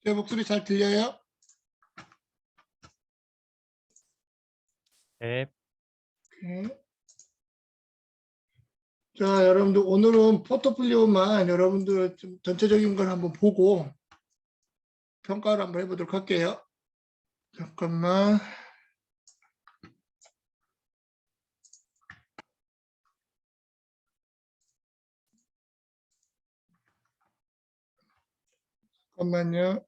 제 목소리 잘 들려요? 네. 오케이. 자, 여러분들 오늘은 포트폴리오만 여러분들 좀 전체적인 걸 한번 보고 평가를 한번 해보도록 할게요. 잠깐만. 잠깐만요.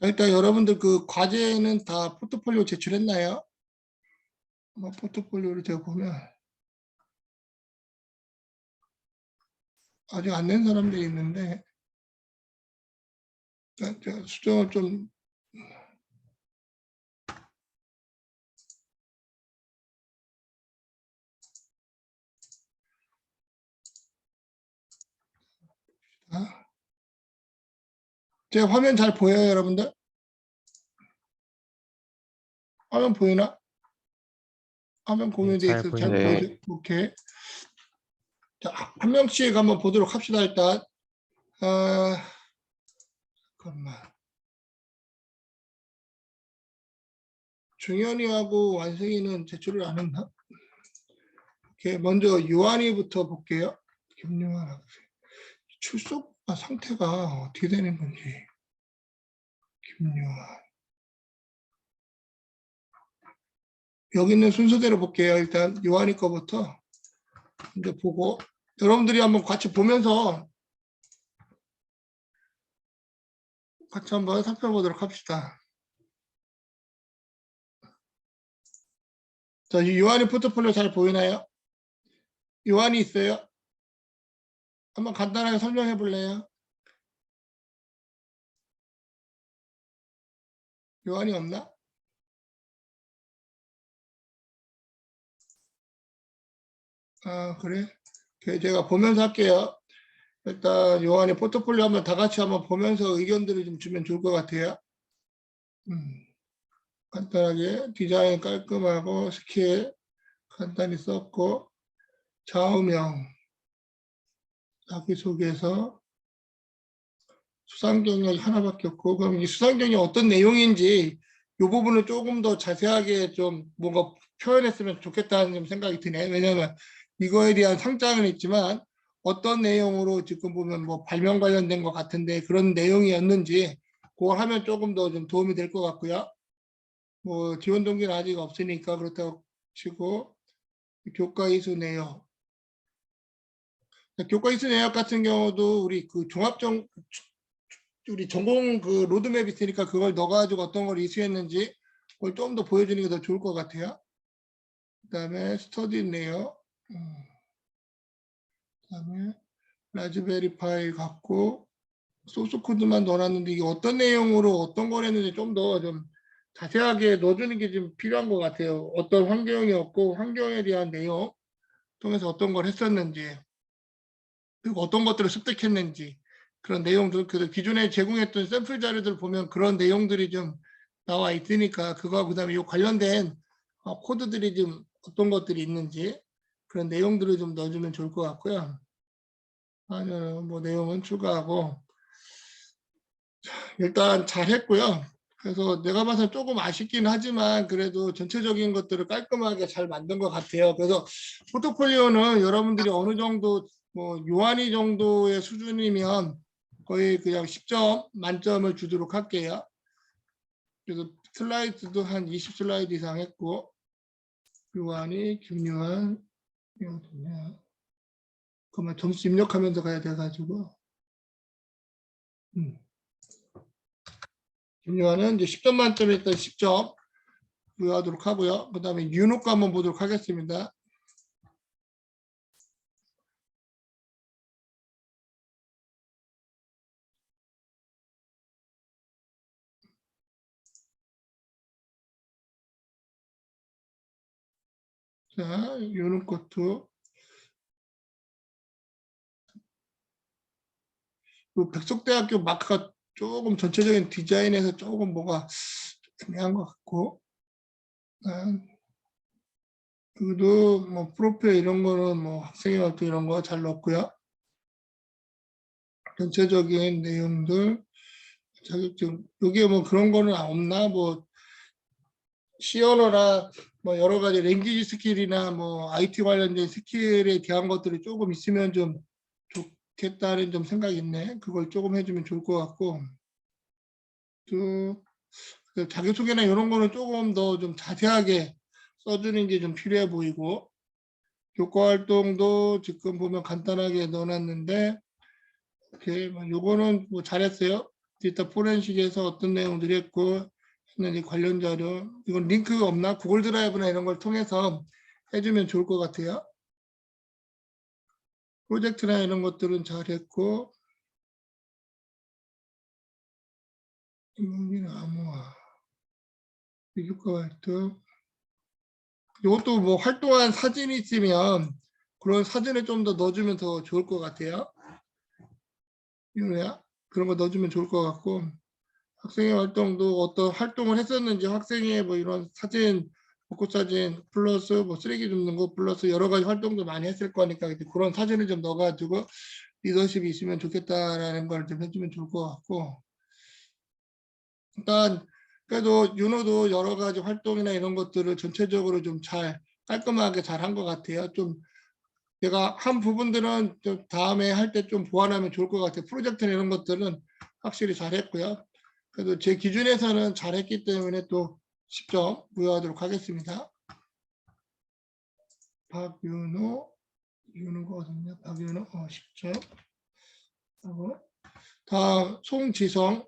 자, 일단 여러분들 그 과제는 다 포트폴리오 제출했나요? 포트폴리오를 제가 보면 아직 안 낸 사람들이 있는데 제가 수정을 좀 제 화면 잘 보여요, 여러분들? 화면 보이나? 화면 공유돼 잘 있어서 잘 보입니다. 보이죠? 오케이. 자, 한 명씩 한번 보도록 합시다, 일단. 잠깐만. 중현이하고 완승이는 제출을 안 했나? 오케이. 먼저 유한이부터 볼게요. 김유한 학생. 출석 상태가 어떻게 되는 건지. 김유한. 여기 있는 순서대로 볼게요. 일단 유한이 거부터 먼저 보고 여러분들이 한번 같이 보면서 같이 한번 살펴보도록 합시다. 자, 유한이 포트폴리오 잘 보이나요? 유한이 있어요? 한번 간단하게 설명해 볼래요? 요한이 없나? 아, 그래? 오케이, 제가 보면서 할게요. 일단 요한의 포트폴리오 한번 다 같이 한번 보면서 의견들을 좀 주면 좋을 것 같아요. 간단하게 디자인 깔끔하고 스킬 간단히 썼고 좌우명 자기소개서 수상 경력이 하나밖에 없고 그럼 이 수상 경력이 어떤 내용인지 이 부분을 조금 더 자세하게 좀 뭔가 표현했으면 좋겠다는 좀 생각이 드네. 왜냐하면 이거에 대한 상장은 있지만 어떤 내용으로 지금 보면 뭐 발명 관련된 것 같은데 그런 내용이었는지 그걸 하면 조금 더 좀 도움이 될 것 같고요. 뭐 지원 동기는 아직 없으니까 그렇다고 치고 교과 이수 내역. 교과 이수 내역 같은 경우도 우리 그 종합정 우리 전공 그 로드맵 있으니까 그걸 넣어가지고 어떤 걸 이수했는지 그걸 좀 더 보여주는 게 더 좋을 것 같아요. 그다음에 스터디 내역. 그다음에 라즈베리 파이 갖고 소스 코드만 넣어놨는데 이게 어떤 내용으로 어떤 걸 했는지 좀 더 좀 자세하게 넣어주는 게 좀 필요한 것 같아요. 어떤 환경이었고 환경에 대한 내용 통해서 어떤 걸 했었는지 그리고 어떤 것들을 습득했는지 그런 내용들 그 기존에 제공했던 샘플 자료들 보면 그런 내용들이 좀 나와 있으니까 그거 그다음에 이 관련된 코드들이 좀 어떤 것들이 있는지 그런 내용들을 좀 넣어주면 좋을 것 같고요. 아니면 뭐 내용은 추가하고 일단 잘했고요. 그래서 내가 봐서 조금 아쉽긴 하지만 그래도 전체적인 것들을 깔끔하게 잘 만든 것 같아요. 그래서 포트폴리오는 여러분들이 어느 정도 뭐 요한이 정도의 수준이면 거의 그냥 10점 만점을 주도록 할게요. 그래서 슬라이드도 한 20 슬라이드 이상 했고 요한이 김요한 그러면 점수 입력하면서 가야 돼가지고 김요한은 이제 10점 만점에 일단 10점 부여하도록 하고요. 그 다음에 윤호과 한번 보도록 하겠습니다. 자, 윤호 것도 백석대학교 마크가 조금 전체적인 디자인에서 조금 뭐가 애매한 것 같고 그래도 뭐 프로필 이런 거는 뭐 학생의 활동 이런 거 잘 넣었고요. 전체적인 내용들 자격증 여기에 뭐 그런 거는 없나 뭐 C언어나 뭐 여러 가지 랭귀지 스킬이나 뭐 IT 관련된 스킬에 대한 것들이 조금 있으면 좀 좋겠다는 좀 생각이 있네. 그걸 조금 해주면 좋을 것 같고 또 자기소개나 이런 거는 조금 더 좀 자세하게 써주는 게 좀 필요해 보이고 교과 활동도 지금 보면 간단하게 넣어놨는데 이렇게 뭐 요거는 뭐 잘했어요. 데이터 포렌식에서 어떤 내용들이 했고 했는지 관련 자료 이건 링크가 없나 구글 드라이브나 이런 걸 통해서 해주면 좋을 것 같아요. 프로젝트나 이런 것들은 잘했고 이문기는 암호화 교과 활동 이것도 뭐 활동한 사진이 있으면 그런 사진을 좀 더 넣어주면 더 좋을 것 같아요. 이거야 그런 거 넣어주면 좋을 것 같고 학생의 활동도 어떤 활동을 했었는지 학생의 뭐 이런 사진 벚꽃 사진 플러스 뭐 쓰레기 줍는 거 플러스 여러 가지 활동도 많이 했을 거니까 그런 사진을 좀 넣어가지고 리더십이 있으면 좋겠다라는 걸 좀 해주면 좋을 것 같고 일단 그래도 윤호도 여러 가지 활동이나 이런 것들을 전체적으로 좀 잘 깔끔하게 잘 한 것 같아요. 좀 제가 한 부분들은 좀 다음에 할 때 좀 보완하면 좋을 것 같아요. 프로젝트나 이런 것들은 확실히 잘했고요. 그래도 제 기준에서는 잘했기 때문에 또 10점 부여하도록 하겠습니다. 박윤호, 윤호가 어딨냐? 박윤호, 10점. 하고 다음 송지성,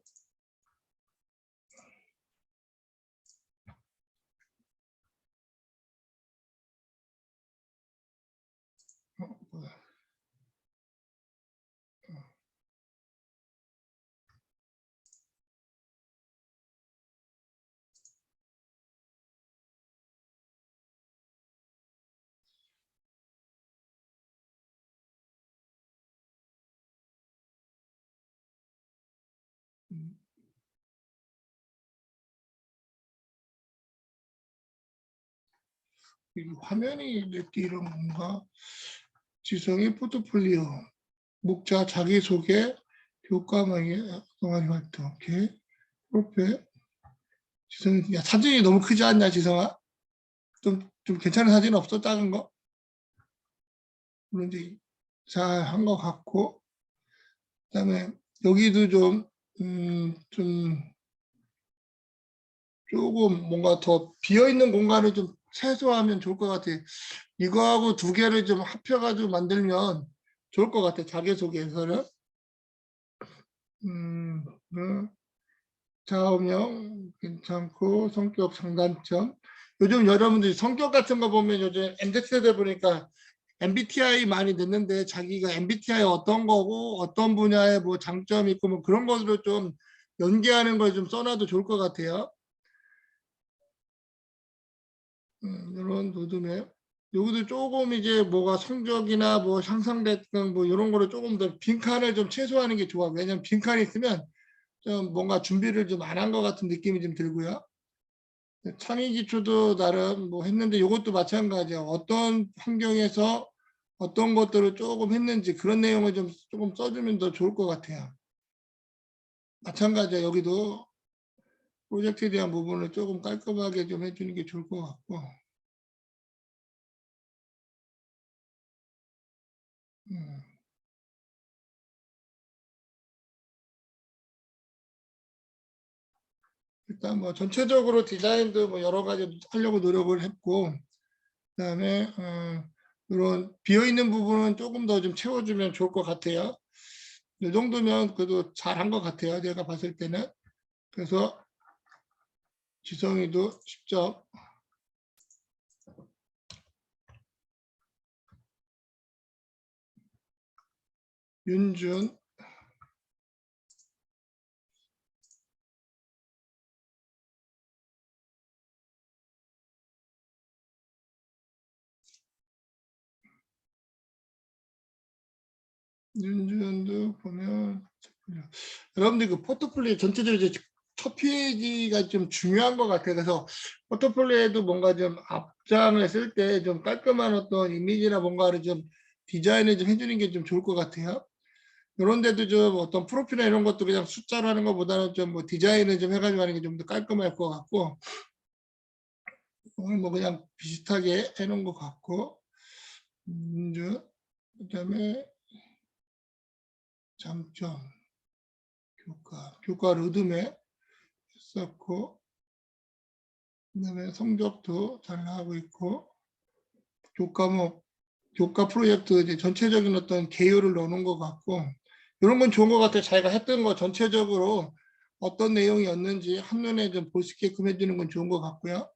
뭐야? 이 화면이 내 이런 건가? 지성의 포트폴리오, 목자 자기소개, 교과망의 동아리 활동, 오케이. 프로필. 지성이, 야, 사진이 너무 크지 않냐, 지성아? 좀 괜찮은 사진 없어? 작은 거? 그런지 잘 한 것 같고, 그다음에 여기도 좀 조금 뭔가 더 비어있는 공간을 좀 최소화하면 좋을 것 같아. 이거하고 두 개를 좀 합쳐가지고 만들면 좋을 것 같아. 자기소개서를. 그 좌우명 괜찮고 성격 장단점. 요즘 여러분들이 성격 같은 거 보면 요즘 MZ세대 보니까 MBTI 많이 듣는데 자기가 MBTI 어떤 거고 어떤 분야에 뭐 장점이 있고 뭐 그런 것으로 좀 연계하는 걸 좀 써놔도 좋을 것 같아요. 이런 노드맵. 여기도 조금 이제 뭐가 성적이나 뭐 상상됐던 뭐 이런 거를 조금 더 빈칸을 좀 최소화하는 게 좋아. 왜냐면 빈칸이 있으면 좀 뭔가 준비를 좀 안 한 것 같은 느낌이 좀 들고요. 창의 기초도 나름 뭐 했는데 이것도 마찬가지야. 어떤 환경에서 어떤 것들을 조금 했는지 그런 내용을 좀 조금 써주면 더 좋을 것 같아요. 마찬가지야. 여기도 프로젝트에 대한 부분을 조금 깔끔하게 좀 해주는 게 좋을 것 같고. 음. 일단 뭐 전체적으로 디자인도 뭐 여러 가지 하려고 노력을 했고, 그다음에 이런 비어 있는 부분은 조금 더 좀 채워주면 좋을 것 같아요. 이 정도면 그래도 잘한 것 같아요. 제가 봤을 때는. 그래서 지성이도 10점, 윤준, 윤준도 보면 여러분들 그 포트폴리오 전체적으로 이제 첫 페이지가 좀 중요한 것 같아요. 그래서 포트폴리오에도 뭔가 좀 앞장을 쓸 때 좀 깔끔한 어떤 이미지나 뭔가를 좀 디자인을 좀 해주는 게 좀 좋을 것 같아요. 이런 데도 좀 어떤 프로필이나 이런 것도 그냥 숫자로 하는 것보다는 좀 뭐 디자인을 좀 해가지고 하는 게 좀 더 깔끔할 것 같고, 오늘 뭐 그냥 비슷하게 해놓은 것 같고, 그다음에 장점, 교과 로드맵 했었고, 그다음에 성적도 잘 나가고 있고, 교과목, 교과 프로젝트 이제 전체적인 어떤 개요를 넣는 것 같고, 이런 건 좋은 것 같아요. 자기가 했던 거 전체적으로 어떤 내용이었는지 한눈에 좀 볼 수 있게끔 해주는 건 좋은 것 같고요.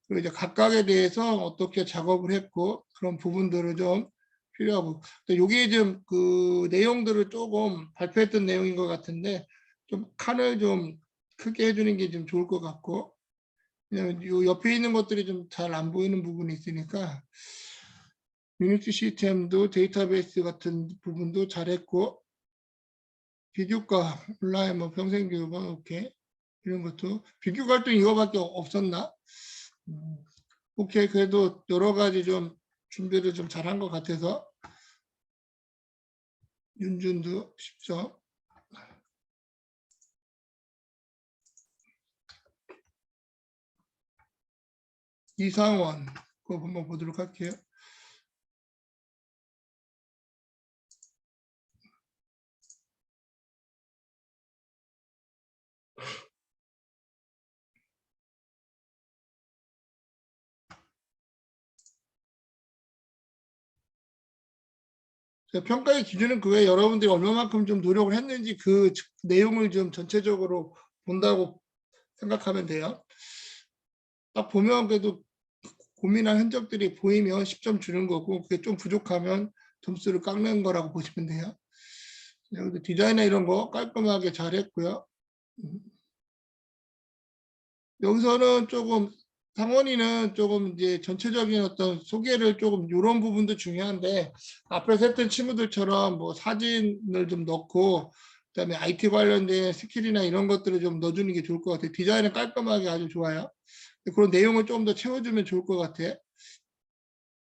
그리고 이제 각각에 대해서 어떻게 작업을 했고 그런 부분들을 좀 필요하고, 이게 좀 그 내용들을 조금 발표했던 내용인 것 같은데 좀 칸을 좀 크게 해주는 게 좀 좋을 것 같고, 왜냐면 요 옆에 있는 것들이 좀 잘 안 보이는 부분이 있으니까 유니티 시스템도 데이터베이스 같은 부분도 잘했고, 비교과 온라인 뭐 평생교육은 오케이, 이런 것도 비교과 활동 이거밖에 없었나? 오케이, 그래도 여러 가지 좀 준비를 좀 잘한 것 같아서 윤준도 10점, 이상원 그거 한번 보도록 할게요. 평가의 기준은 그거에 여러분들이 얼마만큼 좀 노력을 했는지 그 내용을 좀 전체적으로 본다고 생각하면 돼요. 딱 보면 그래도 고민한 흔적들이 보이면 10점 주는 거고, 그게 좀 부족하면 점수를 깎는 거라고 보시면 돼요. 여기도 디자인이나 이런 거 깔끔하게 잘 했고요. 여기서는 조금 상원이는 조금 이제 전체적인 어떤 소개를 조금 이런 부분도 중요한데, 앞에서 했던 친구들처럼 뭐 사진을 좀 넣고 그다음에 IT 관련된 스킬이나 이런 것들을 좀 넣어주는 게 좋을 것 같아요. 디자인은 깔끔하게 아주 좋아요. 그런 내용을 좀 더 채워주면 좋을 것 같아.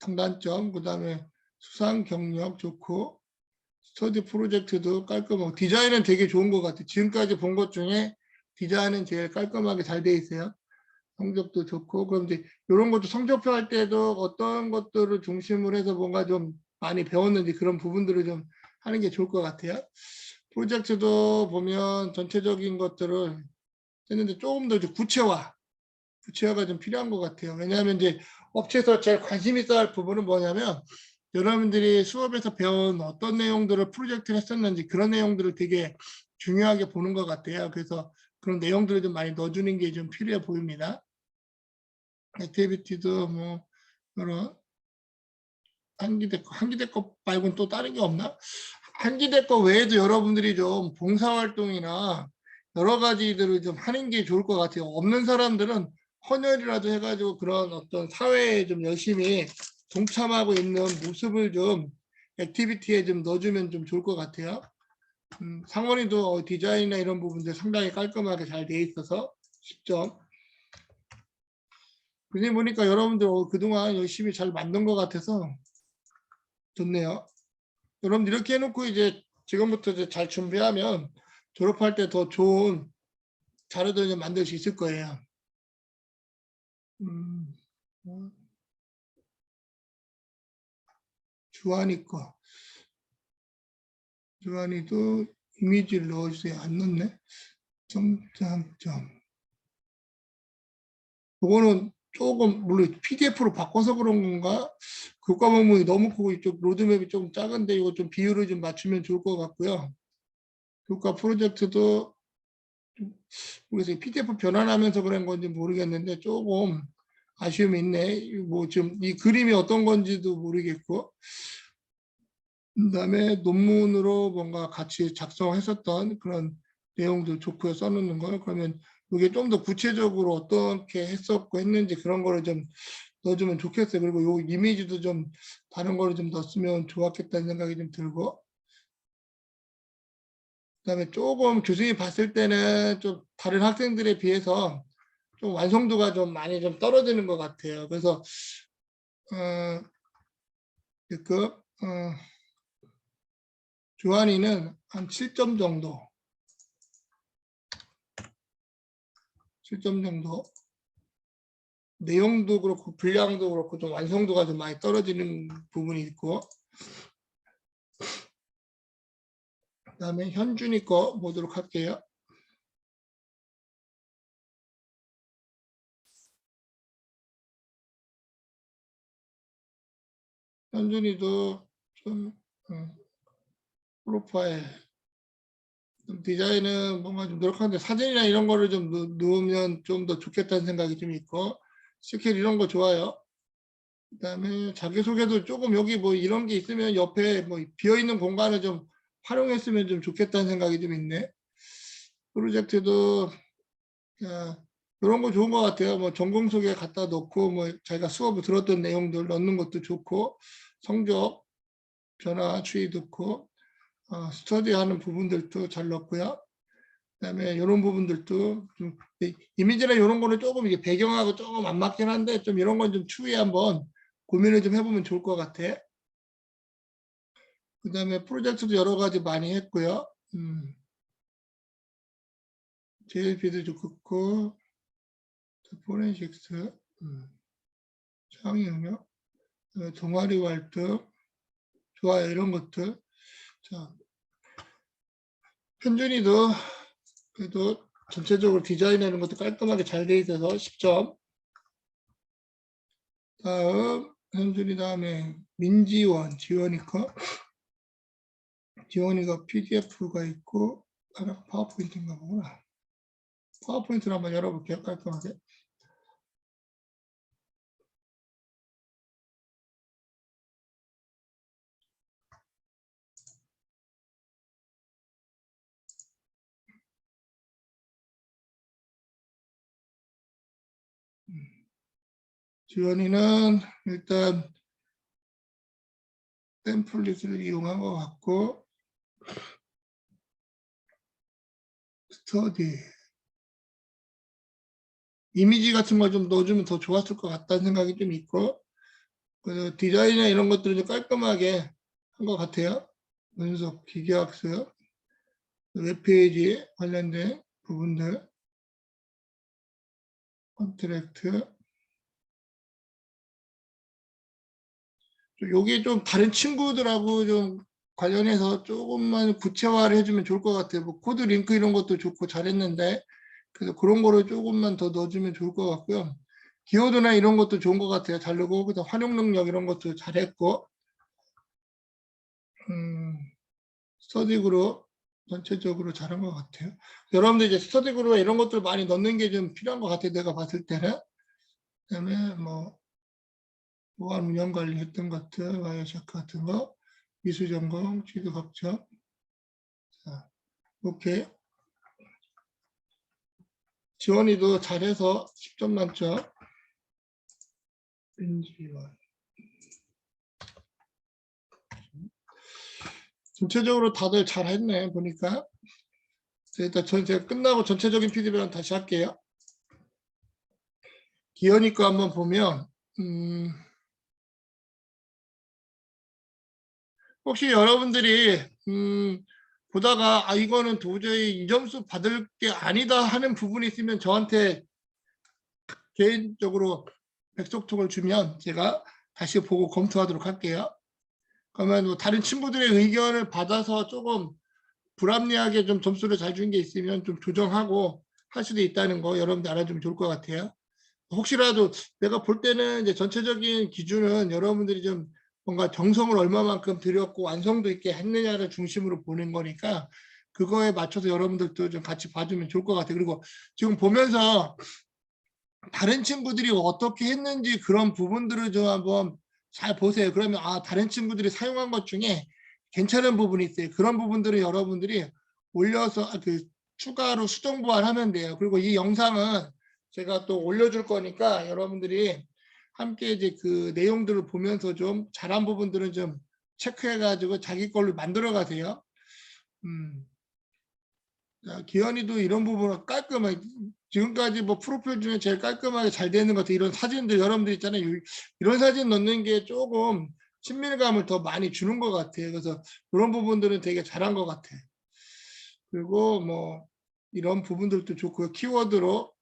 장단점, 그 다음에 수상 경력 좋고, 스터디 프로젝트도 깔끔하고, 디자인은 되게 좋은 것 같아요. 지금까지 본 것 중에 디자인은 제일 깔끔하게 잘 돼 있어요. 성적도 좋고, 그럼 이제 이런 것도 성적표 할 때도 어떤 것들을 중심으로 해서 뭔가 좀 많이 배웠는지 그런 부분들을 좀 하는 게 좋을 것 같아요. 프로젝트도 보면 전체적인 것들을 했는데 조금 더 구체화가 좀 필요한 것 같아요. 왜냐하면 이제 업체에서 제일 관심 있어 할 부분은 뭐냐면 여러분들이 수업에서 배운 어떤 내용들을 프로젝트를 했었는지 그런 내용들을 되게 중요하게 보는 것 같아요. 그래서 그런 내용들을 좀 많이 넣어주는 게 좀 필요해 보입니다. 액티비티도 뭐 여러 한기대 거 말고는 또 다른 게 없나? 한기대 거 외에도 여러분들이 좀 봉사활동이나 여러 가지들을 좀 하는 게 좋을 것 같아요. 없는 사람들은 헌혈이라도 해가지고 그런 어떤 사회에 좀 열심히 동참하고 있는 모습을 좀 액티비티에 좀 넣어주면 좀 좋을 것 같아요. 상원이도 디자인이나 이런 부분들 상당히 깔끔하게 잘 돼 있어서 10점. 그러니 보니까 여러분들 그동안 열심히 잘 만든 것 같아서 좋네요. 여러분 이렇게 해놓고 이제 지금부터 이제 잘 준비하면 졸업할 때 더 좋은 자료들 좀 만들 수 있을 거예요. 주한이 거. 주한이도 이미지를 넣어주세요. 안 넣네. 점점점. 이거는 조금 물론 PDF로 바꿔서 그런 건가? 교과 목록이 너무 크고 이쪽 로드맵이 좀 작은데 이거 좀 비율을 좀 맞추면 좋을 것 같고요. 교과 프로젝트도 모르겠어요. PDF 변환하면서 그런 건지 모르겠는데 조금 아쉬움이 있네. 뭐 지금 이 그림이 어떤 건지도 모르겠고, 그다음에 논문으로 뭔가 같이 작성했었던 그런 내용도 좋고요. 써놓는 걸 그러면 이게 좀 더 구체적으로 어떻게 했었고 했는지 그런 거를 좀 넣어주면 좋겠어요. 그리고 요 이미지도 좀 다른 거를 좀 넣었으면 좋았겠다는 생각이 좀 들고. 그다음에 조금 교수님이 봤을 때는 좀 다른 학생들에 비해서 좀 완성도가 좀 많이 좀 떨어지는 것 같아요. 그래서 조한이는 한 7점 정도, 7점 정도. 내용도 그렇고 분량도 그렇고 좀 완성도가 좀 많이 떨어지는 부분이 있고, 그다음에 현준이 거 보도록 할게요. 현준이도 좀 프로파일 디자인은 뭔가 좀 노력하는데 사진이나 이런 거를 좀 넣으면 좀 더 좋겠다는 생각이 좀 있고, 스킬 이런 거 좋아요. 그다음에 자기소개도 조금 여기 뭐 이런 게 있으면 옆에 뭐 비어있는 공간을 좀 활용했으면 좀 좋겠다는 생각이 좀 있네. 프로젝트도 이런 거 좋은 것 같아요. 뭐 전공 소개 갖다 놓고 뭐 자기가 수업을 들었던 내용들 넣는 것도 좋고, 성적 변화 추이 넣고 스터디하는 부분들도 잘 넣고요. 그다음에 이런 부분들도 좀 이미지나 이런 거는 조금 이게 배경하고 조금 안 맞긴 한데 좀 이런 건 좀 추후에 한번 고민을 좀 해보면 좋을 것 같아. 그다음에 프로젝트도 여러 가지 많이 했고요. JLP도 좋고 포렌식스, 창의 영역, 동아리 활동 좋아요. 이런 것들. 자, 현준이도 그래도 전체적으로 디자인하는 것도 깔끔하게 잘 돼 있어서 10점. 다음 현준이 다음에 민지원, 지원이 거. 지원이가 PDF가 있고 하나 파워포인트인가 보구나. 파워포인트를 한번 열어볼게요. 깔끔하게. 지원이는 일단 템플릿을 이용한 것 같고, 스터디 이미지 같은 걸 좀 넣어주면 더 좋았을 것 같다는 생각이 좀 있고, 그래서 디자인이나 이런 것들을 좀 깔끔하게 한 것 같아요. 분석, 기계학습, 웹페이지 관련된 부분들, 컨트랙트. 여기 좀 다른 친구들하고 좀 관련해서 조금만 구체화를 해주면 좋을 것 같아요. 뭐 코드 링크 이런 것도 좋고 잘했는데, 그래서 그런 거를 조금만 더 넣어주면 좋을 것 같고요. 기어드나 이런 것도 좋은 것 같아요. 잘 넣고, 그다음 활용 능력 이런 것도 잘했고, 스터디 그룹 전체적으로 잘한 것 같아요. 여러분들 이제 스터디 그룹 이런 것들 많이 넣는 게 좀 필요한 것 같아요. 내가 봤을 때는. 그다음에 뭐 보안 운영 관리했던 것들, 와이어샤크 같은 거, 미술 전공, 취득 학점. 자, 오케이. 지원이도 잘해서 10점 만점. 인지원. 전체적으로 다들 잘했네 보니까. 일단 제가 끝나고 전체적인 피드백은 다시 할게요. 기현이 거 한번 보면 혹시 여러분들이 보다가 이거는 도저히 이 점수 받을 게 아니다 하는 부분이 있으면 저한테 개인적으로 백석톡을 주면 제가 다시 보고 검토하도록 할게요. 그러면 뭐 다른 친구들의 의견을 받아서 조금 불합리하게 좀 점수를 잘 준 게 있으면 좀 조정하고 할 수도 있다는 거 여러분들 알아주면 좋을 것 같아요. 혹시라도 내가 볼 때는 이제 전체적인 기준은 여러분들이 좀 뭔가 정성을 얼마만큼 들였고 완성도 있게 했느냐를 중심으로 보는 거니까 그거에 맞춰서 여러분들도 좀 같이 봐주면 좋을 것 같아요. 그리고 지금 보면서 다른 친구들이 어떻게 했는지 그런 부분들을 좀 한번 잘 보세요. 그러면 다른 친구들이 사용한 것 중에 괜찮은 부분이 있어요. 그런 부분들을 여러분들이 올려서 추가로 수정 보완하면 돼요. 그리고 이 영상은 제가 또 올려줄 거니까 여러분들이 함께 이제 그 내용들을 보면서 좀 잘한 부분들은 좀 체크해가지고 자기 걸로 만들어 가세요. 기현이도 이런 부분을 깔끔하게 지금까지 뭐 프로필 중에 제일 깔끔하게 잘 되는 것 같아요. 이런 사진들 여러분들 있잖아요. 이런 사진 넣는 게 조금 친밀감을 더 많이 주는 것 같아요. 그래서 그런 부분들은 되게 잘한 것 같아요. 그리고 뭐 이런 부분들도 좋고요. 키워드로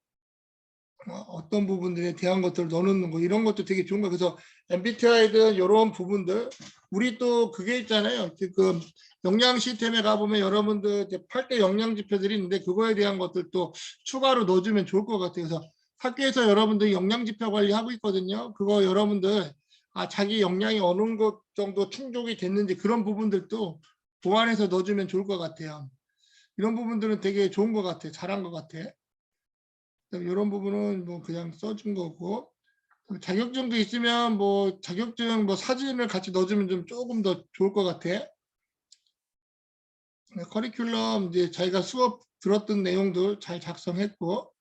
어떤 부분들에 대한 것들을 넣어놓는 거 이런 것도 되게 좋은 거. 그래서 MBTI든 이런 부분들 우리 또 그게 있잖아요. 지금 역량 시스템에 가보면 여러분들 8대 역량 지표들이 있는데 그거에 대한 것들도 추가로 넣어주면 좋을 것 같아요. 그래서 학교에서 여러분들 역량 지표 관리하고 있거든요. 그거 여러분들 자기 역량이 어느 것 정도 충족이 됐는지 그런 부분들도 보완해서 넣어주면 좋을 것 같아요. 이런 부분들은 되게 좋은 것 같아요. 잘한 것 같아요. 이런 부분은 뭐 그냥 써준 거고 자격증도 있으면 뭐 자격증 뭐 사진을 같이 넣어주면 좀 조금 더 좋을 것 같아. 커리큘럼 이제 자기가 수업 들었던 내용들 잘 작성했고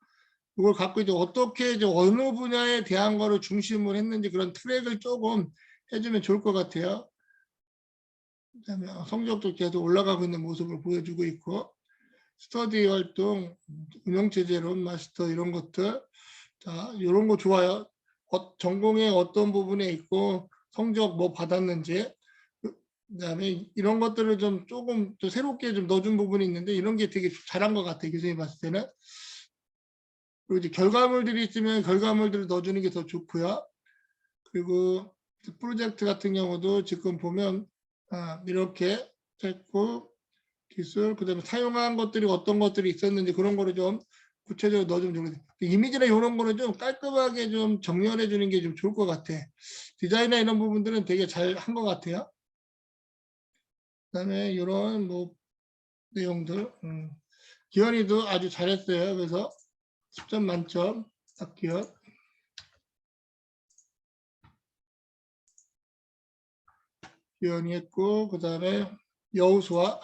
그걸 갖고 이제 어떻게 이제 어느 분야에 대한 거를 중심으로 했는지 그런 트랙을 조금 해주면 좋을 것 같아요. 그다음에 성적도 계속 올라가고 있는 모습을 보여주고 있고 스터디 활동, 운영체제론 마스터 이런 것들 자 이런 거 좋아요. 전공의 어떤 부분에 있고 성적 뭐 받았는지 그다음에 이런 것들을 좀 조금 또 새롭게 좀 넣어준 부분이 있는데 이런 게 되게 잘한 것 같아요. 교수님 봤을 때는. 그리고 이제 결과물들이 있으면 결과물들을 넣어주는 게 더 좋고요. 그리고 프로젝트 같은 경우도 지금 보면 이렇게 했고 기술 그다음에 사용한 것들이 어떤 것들이 있었는지 그런 거를 좀 구체적으로 넣어주면 좋겠어요. 이미지나 이런 거는 좀 깔끔하게 좀 정렬해 주는 게 좀 좋을 것 같아. 디자인이나 이런 부분들은 되게 잘 한 것 같아요. 그다음에 이런 뭐 내용들 기현이도 아주 잘했어요. 그래서 10점 만점 학기현 기현이 했고 그다음에 여우수아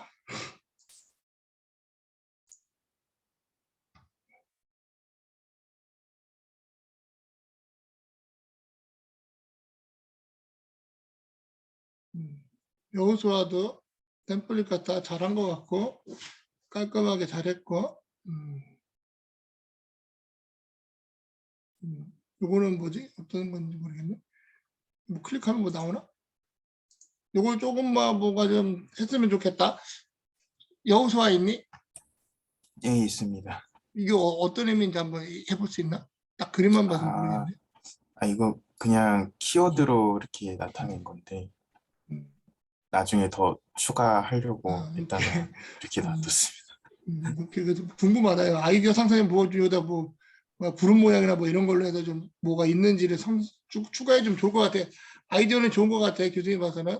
여우수아도 템플릿 갖다 잘한 것 같고 깔끔하게 잘했고 요거는 뭐지? 어떤 건지 모르겠네. 뭐 클릭하면 뭐 나오나? 요걸 조금만 뭐가 좀 했으면 좋겠다. 여호수아 있니? 예, 있습니다. 이게 어떤 의미인지 한번 해볼 수 있나? 딱 그림만 봐서 아, 모르겠네. 이거 그냥 키워드로 이렇게 나타낸 건데, 음, 나중에 더 추가하려고 오케이. 일단은 이렇게 음, 놔뒀습니다. 오케이. 그래서 궁금하다. 아이디어 상상해 보여주다 뭐 구름 모양이나 뭐 이런 걸로 해서 좀 뭐가 있는지를 추가해 주면 좋을 것 같아. 아이디어는 좋은 것 같아. 교수님 봐서는.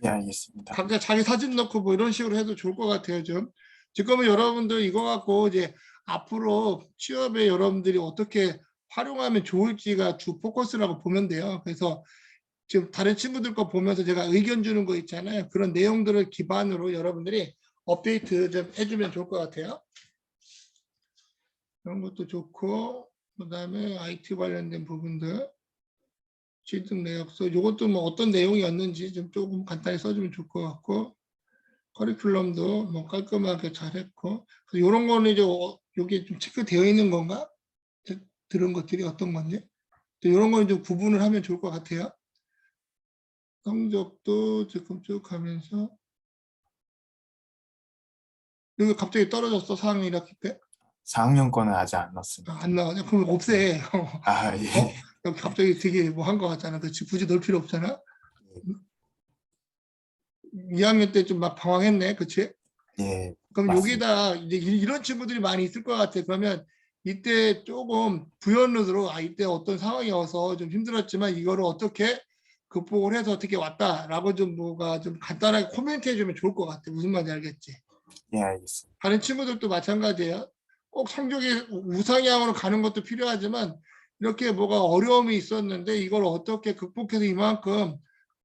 예, 알겠습니다. 각자 자기 사진 넣고 뭐 이런 식으로 해도 좋을 것 같아요. 좀. 지금은 여러분들 이거 갖고 이제 앞으로 취업에 여러분들이 어떻게 활용하면 좋을지가 주 포커스라고 보면 돼요. 그래서 지금 다른 친구들 거 보면서 제가 의견 주는 거 있잖아요. 그런 내용들을 기반으로 여러분들이 업데이트 좀 해주면 좋을 것 같아요. 그런 것도 좋고, 그 다음에 IT 관련된 부분들, 취득 내역서, 이것도 뭐 어떤 내용이었는지 좀 조금 간단히 써주면 좋을 것 같고, 커리큘럼도 뭐 깔끔하게 잘했고, 이런 거는 이제 여기 좀 체크되어 있는 건가? 들은 것들이 어떤 건지. 이런 거는 좀 구분을 하면 좋을 것 같아요. 성적도 지금 쭉 하면서, 여기 갑자기 떨어졌어, 4학년 1학기 때? 4학년 거는 아직 안 넣었습니다. 안 나오냐? 그럼 네. 없애. 아, 예. 여기 갑자기 되게 뭐 한 거 같잖아. 그치? 굳이 넣을 필요 없잖아. 2학년 때 좀 막 방황했네. 그치? 예, 그럼 맞습니다. 여기다 이제 이런 친구들이 많이 있을 것 같아. 그러면 이때 조금 부연으로 이때 어떤 상황이어서 좀 힘들었지만 이거를 어떻게 극복을 해서 어떻게 왔다라고 좀 뭐가 좀 간단하게 코멘트 해주면 좋을 것 같아. 무슨 말인지 알겠지? 예, 알겠습니다. 다른 친구들도 마찬가지예요. 꼭 성적이 우상향으로 가는 것도 필요하지만 이렇게 뭐가 어려움이 있었는데 이걸 어떻게 극복해서 이만큼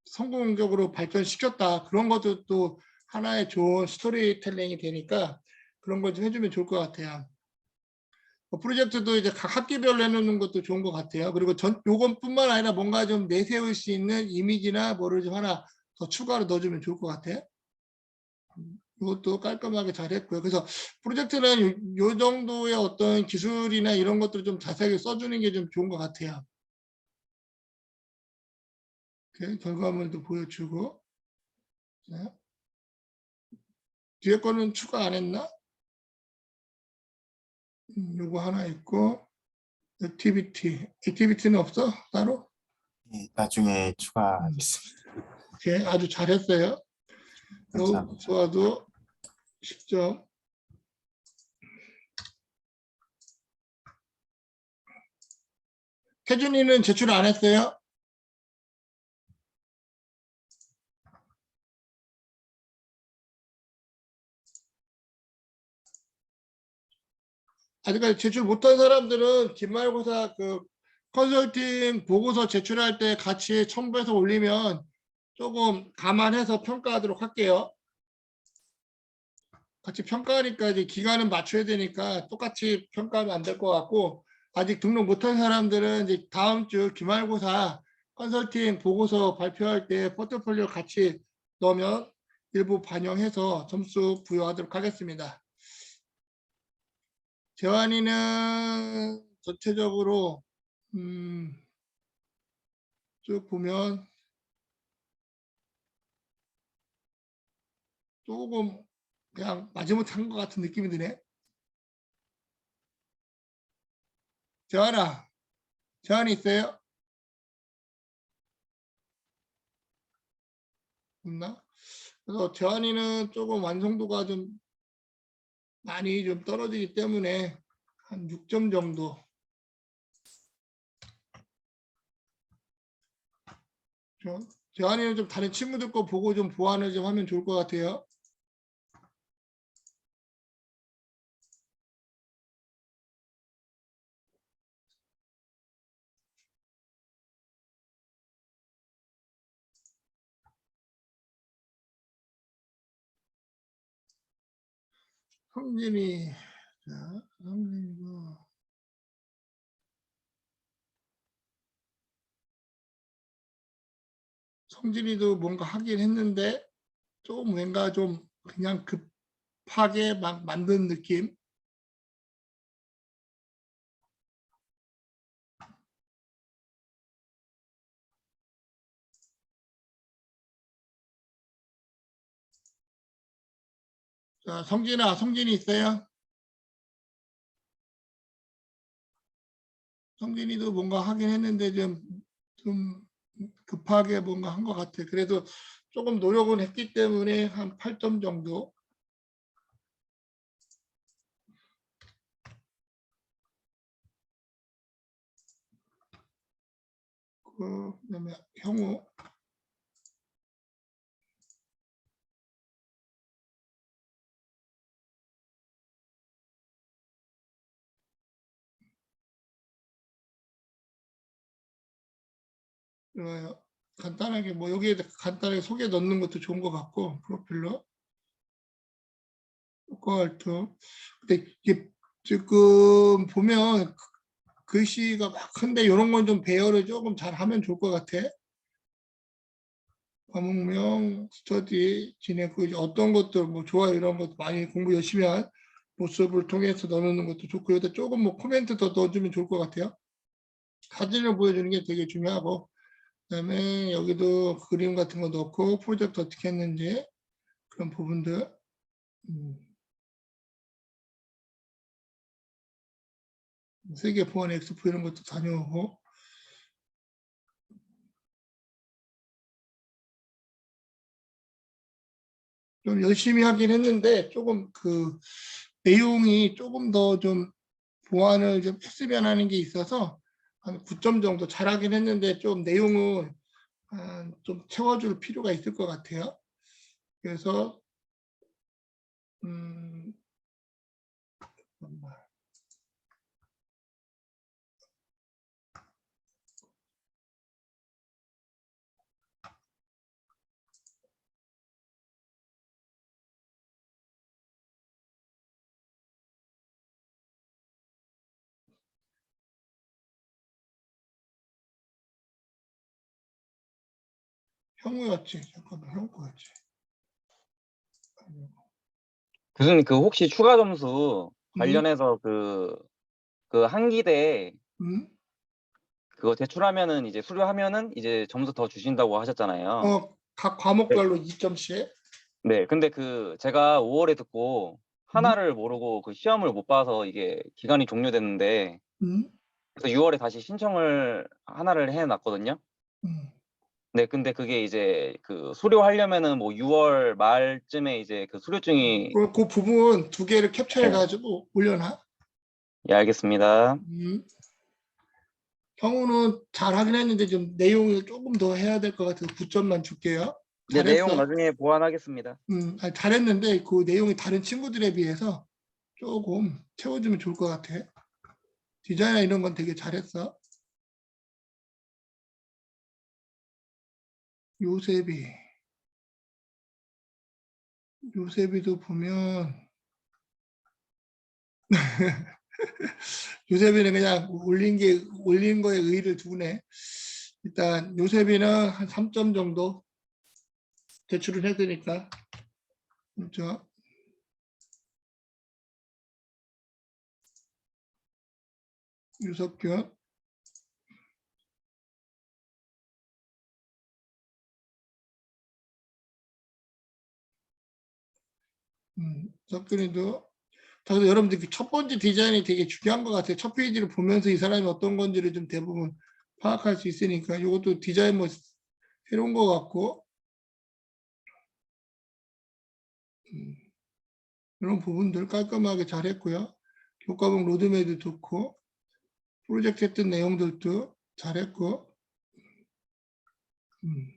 성공적으로 발전시켰다. 그런 것도 또 하나의 좋은 스토리텔링이 되니까 그런 걸 좀 해주면 좋을 것 같아요. 프로젝트도 이제 각 학기별로 해놓는 것도 좋은 것 같아요. 그리고 요건뿐만 아니라 뭔가 좀 내세울 수 있는 이미지나 뭐를 좀 하나 더 추가로 넣어주면 좋을 것 같아요. 이것도 깔끔하게 잘했고요. 그래서 프로젝트는 요 정도의 어떤 기술이나 이런 것들을 좀 자세하게 써주는 게 좀 좋은 것 같아요. 결과물도 보여주고. 자, 뒤에 거는 추가 안 했나? 요거 하나 있고. 액티비티는 없어? 따로? 예, 나중에 추가하겠습니다. 아주 잘했어요. 감사합니다. 수아도 10점. 태준이는 제출 안 했어요? 아직까지 제출 못한 사람들은 기말고사 그 컨설팅 보고서 제출할 때 같이 첨부해서 올리면 조금 감안해서 평가하도록 할게요. 같이 평가하니까 이제 기간은 맞춰야 되니까 똑같이 평가하면 안 될 것 같고 아직 등록 못한 사람들은 이제 다음 주 기말고사 컨설팅 보고서 발표할 때 포트폴리오 같이 넣으면 일부 반영해서 점수 부여하도록 하겠습니다. 재환이는 전체적으로 쭉 보면 조금 그냥 마지못해 한 것 같은 느낌이 드네. 재환아, 재환이 있어요? 없나? 그래서 재환이는 조금 완성도가 좀 많이 좀 떨어지기 때문에 한 6점 정도. 재환이는 좀 다른 친구들 거 보고 좀 보완을 좀 하면 좋을 것 같아요. 성진이, 자, 성진이고. 성진이도 뭔가 하긴 했는데 좀 뭔가 좀 그냥 급하게 막 만든 느낌. 자, 성진이 있어요? 성진이도 뭔가 하긴 했는데 좀 급하게 뭔가 한 것 같아. 그래도 조금 노력은 했기 때문에 한 8점 정도. 그다음에 형우. 좋아요. 간단하게 뭐 여기에 간단하게 소개 넣는 것도 좋은 것 같고 프로필로 효과활동. 근데 이게 지금 보면 글씨가 막 큰데 이런 건 좀 배열을 조금 잘 하면 좋을 것 같아. 과목명 스터디 진행 이제 어떤 것들 뭐 좋아요 이런 것도 많이 공부 열심히 한 모습을 통해서 넣어놓는 것도 좋고 여기다 조금 뭐 코멘트 더 넣어주면 좋을 것 같아요. 사진을 보여주는 게 되게 중요하고 그다음에 여기도 그림 같은 거 넣고 프로젝트 어떻게 했는지 그런 부분들 세계 보안 엑스포 이런 것도 다녀오고 좀 열심히 하긴 했는데 조금 그 내용이 조금 더 좀 보완을 좀 했으면 하는 게 있어서 한 9점 정도 잘하긴 했는데 좀 내용을 좀 채워줄 필요가 있을 것 같아요. 그래서 잠깐만. 형우였지. 잠깐만 형우였지. 교수님, 그 혹시 추가 점수 음, 관련해서 그 한기대 음, 그거 제출하면은 이제 수료하면은 이제 점수 더 주신다고 하셨잖아요. 각 네. 과목별로 2점씩. 네, 근데 그 제가 5월에 듣고 음, 하나를 모르고 그 시험을 못 봐서 이게 기간이 종료됐는데 음, 그래서 6월에 다시 신청을 하나를 해놨거든요. 음. 네, 근데 그게 이제 그 수료하려면은 뭐 6월 말쯤에 이제 그 수료증이. 그 부분 두 개를 캡처해 네, 가지고 올려놔. 예, 알겠습니다. 형우는 잘하긴 했는데 좀 내용을 조금 더 해야 될 것 같아서 9점만 줄게요. 네, 내용 잘했어. 나중에 보완하겠습니다. 아니, 잘했는데 그 내용이 다른 친구들에 비해서 조금 채워주면 좋을 것 같아. 디자인이나 이런 건 되게 잘했어. 요셉이. 요셉이도 보면 요셉이는 그냥 올린 거에 의의를 두네. 일단 요셉이는 한 3점 정도 대출을 해야 되니까. 그렇죠. 유석균. 석균이도 그래서 여러분들 첫 번째 디자인이 되게 중요한 것 같아요. 첫 페이지를 보면서 이 사람이 어떤 건지를 좀 대부분 파악할 수 있으니까 이것도 디자인 뭐 새로운 것 같고 이런 부분들 깔끔하게 잘했고요. 교과목 로드맵도 좋고 프로젝트 했던 내용들도 잘했고 음,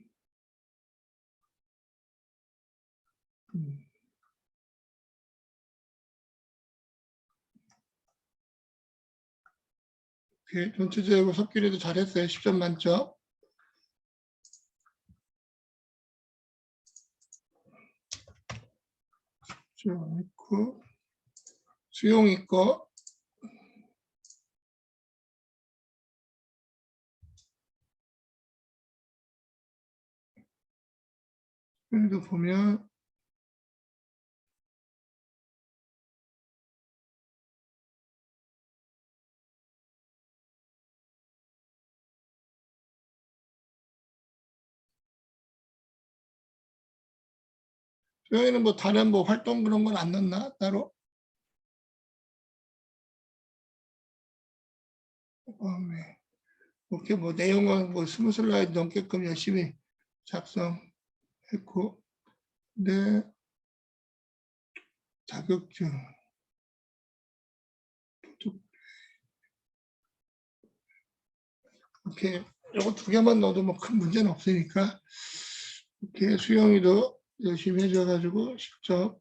음. 전체적으로 석길이도 잘했어요. 10점 만점. 수용 있고 수용 있고 여기도 보면 수영이는 뭐 다른 뭐 활동 그런 건 안 넣나 따로? 네. 이렇게 뭐 내용은 뭐 20슬라이드 넘게끔 열심히 작성했고, 네, 자격증. 이렇게 요거 두 개만 넣어도 뭐 큰 문제는 없으니까 이렇게 수영이도 열심히 해줘가지고 직접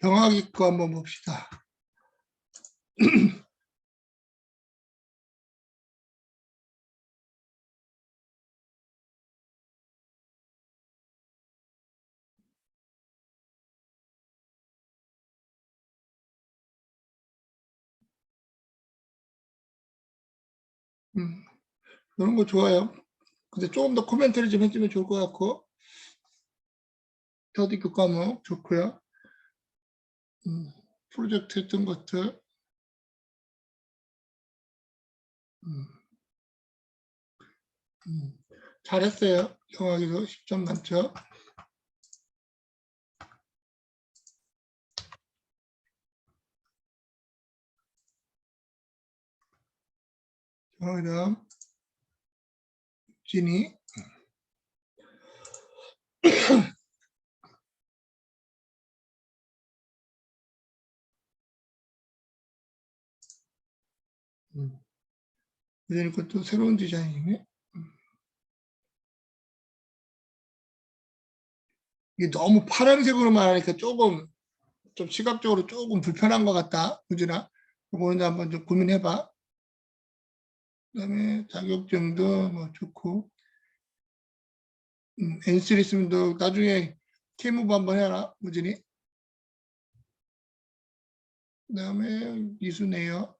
경화기 거 한번 봅시다. 이런 거 좋아요. 근데 조금 더 코멘트를 좀 해주면 좋을 것 같고, 더디 교과목 좋고요. 프로젝트 했던 것들. 잘했어요. 경화기도 10점 만점. 그다음 진이. 그러니까 또 새로운 디자인이네. 이게 너무 파란색으로만 하니까 조금 좀 시각적으로 조금 불편한 것 같다. 우진아, 이거는 한번 좀 고민해봐. 그다음에 자격증도 뭐 좋고, N3 있으면 너 나중에 K무브 한번 해라, 우진이. 그다음에 이수네요.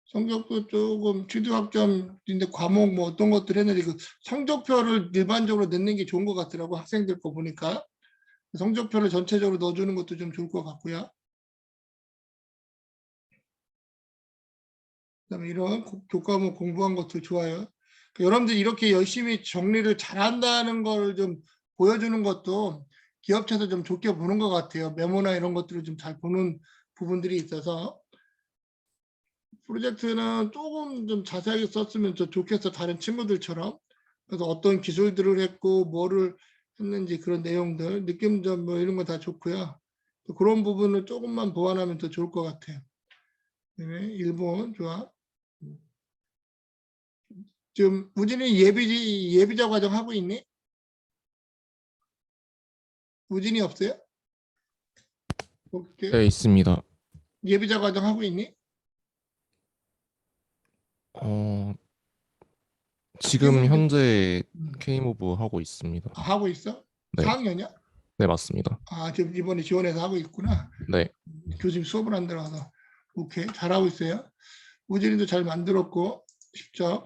성적도 조금 취득학점인데 과목 뭐 어떤 것들 했는데 그 성적표를 일반적으로 넣는 게 좋은 것 같더라고, 학생들 거 보니까. 성적표를 전체적으로 넣어주는 것도 좀 좋을 것 같고요. 그다음에 이런 교과목 공부한 것도 좋아요. 여러분들 이렇게 열심히 정리를 잘한다는 걸 좀 보여주는 것도 기업체에서 좀 좋게 보는 것 같아요. 메모나 이런 것들을 좀 잘 보는 부분들이 있어서 프로젝트는 조금 좀 자세하게 썼으면 더 좋겠어, 다른 친구들처럼. 그래서 어떤 기술들을 했고 뭐를 했는지 그런 내용들, 느낌점 뭐 이런 거 다 좋고요. 그런 부분을 조금만 보완하면 더 좋을 것 같아요. 네, 일본 좋아. 지금 우진이 예비자 과정 하고 있니? 우진이 없어요? 오케이. 네, 있습니다. 예비자 과정 하고 있니? 어, 지금 K무브 현재 K무브 하고 있습니다. 하고 있어? 네, 4학년이야? 네, 맞습니다. 아, 지금 이번에 지원해서 하고 있구나. 네, 교수님 수업을 안 들어가서. 오케이, 잘하고 있어요. 우진이도 잘 만들었고, 10점.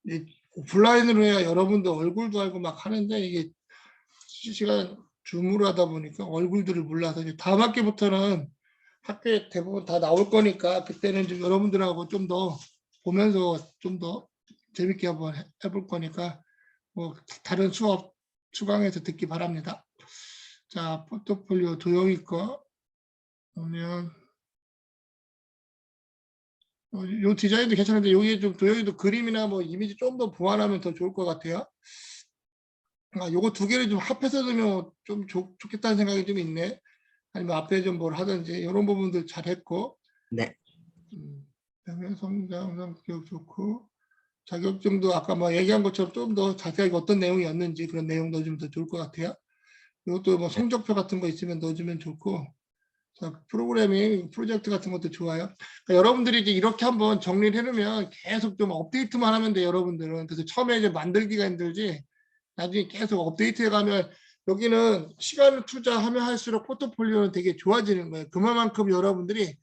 이 오프라인으로 해야 여러분들 얼굴도 알고 막 하는데 이게 실시간 줌으로 하다 보니까 얼굴들을 몰라서 이제 다음 학기부터는 학교에 대부분 다 나올 거니까 그때는 좀 여러분들하고 좀 더 보면서 좀 더 재밌게 한번 해볼 거니까 뭐 다른 수업 수강해서 듣기 바랍니다. 자, 포트폴리오 도영이 거 보면 요 디자인도 괜찮은데 여기에 좀 도영이도 그림이나 뭐 이미지 좀 더 보완하면 더 좋을 것 같아요. 아, 요거 두 개를 좀 합해서 넣으면 좀 좋겠다는 생각이 좀 있네. 아니면 앞에 좀 뭘 하든지 이런 부분들 잘했고. 네. 그다음에 성장, 성격 좋고 자격증도 아까 뭐 얘기한 것처럼 좀 더 자세하게 어떤 내용이었는지 그런 내용 넣어주면 더 좋을 것 같아요. 이것도 뭐 성적표 같은 거 있으면 넣어주면 좋고. 자, 프로그래밍, 프로젝트 같은 것도 좋아요. 그러니까 여러분들이 이제 이렇게 한번 정리를 해놓으면 계속 좀 업데이트만 하면 돼요, 여러분들은. 그래서 처음에 이제 만들기가 힘들지 나중에 계속 업데이트해 가면 여기는 시간을 투자하면 할수록 포트폴리오는 되게 좋아지는 거예요. 그만큼 여러분들이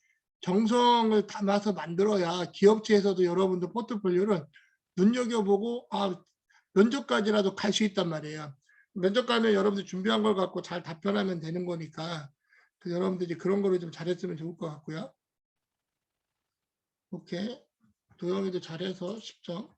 정성을 담아서 만들어야 기업체에서도 여러분들 포트폴리오를 눈여겨보고 면접까지라도 갈 수 있단 말이에요. 면접 가면 여러분들 준비한 걸 갖고 잘 답변하면 되는 거니까 여러분들이 그런 거를 좀 잘했으면 좋을 것 같고요. 오케이. 도영이도 잘해서 10점.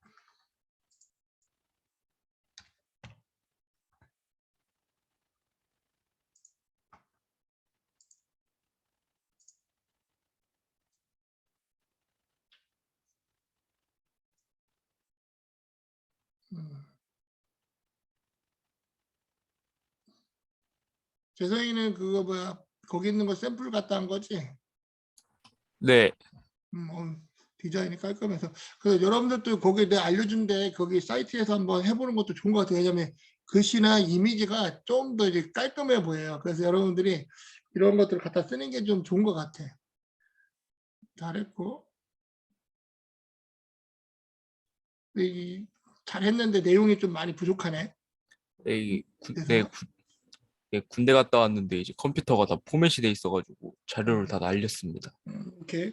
재성이는 그거 뭐야 거기 있는 거 샘플 갖다 한 거지? 네, 디자인이 깔끔해서 그래서 여러분들도 거기 내가 알려준데 거기 사이트에서 한번 해보는 것도 좋은 것 같아요. 왜냐면 글씨나 이미지가 좀 더 이제 깔끔해 보여요. 그래서 여러분들이 이런 것들을 갖다 쓰는 게 좀 좋은 것 같아. 잘했고 잘했는데 내용이 좀 많이 부족하네. 네, 그래서? 군대 갔다 왔는데 이제 컴퓨터가 다 포맷이 돼 있어가지고 자료를 다 날렸습니다. 이렇게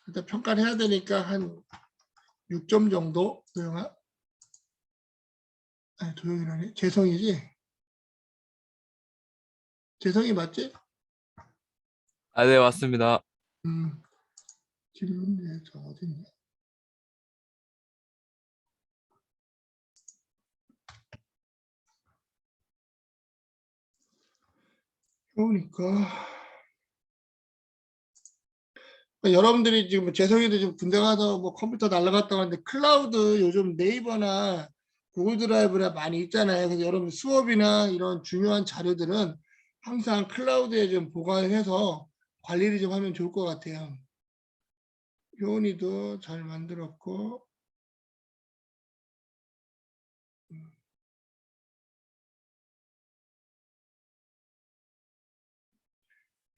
일단 평가를 해야 되니까 한 6점 정도. 도영아? 아니 도영이라니 재성이지? 재성이 맞지? 아, 네, 맞습니다. 질문 저 어디 있냐? 그러니까 여러분들이 지금 재성이도 지금 군대 가서 뭐 컴퓨터 날라갔다 왔는데 클라우드 요즘 네이버나 구글 드라이브나 많이 있잖아요. 그래서 여러분 수업이나 이런 중요한 자료들은 항상 클라우드에 좀 보관해서 관리를 좀 하면 좋을 것 같아요. 효은이도 잘 만들었고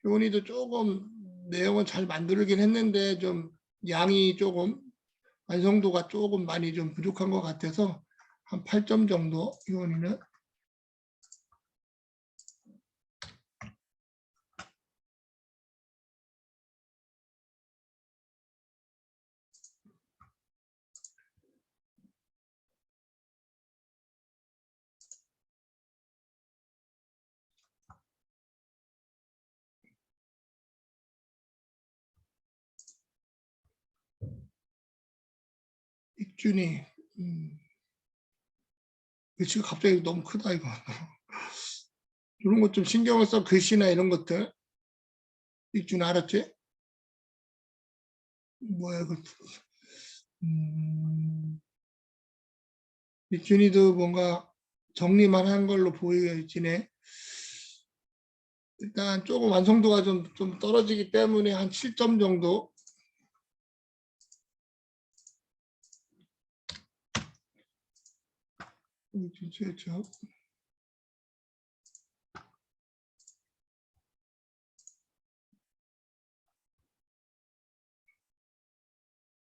효은이도 조금 내용은 잘 만들긴 했는데 좀 양이 조금 완성도가 조금 많이 좀 부족한 것 같아서 한 8점 정도 효은이는. 익준이 글씨가 갑자기 너무 크다 이거. 이런 것 좀 신경을 써. 글씨나 이런 것들. 익준 알았지? 뭐야 이거. 익준이도 뭔가 정리만 한 걸로 보이지네. 일단 조금 완성도가 좀 떨어지기 때문에 한 7점 정도. 최저.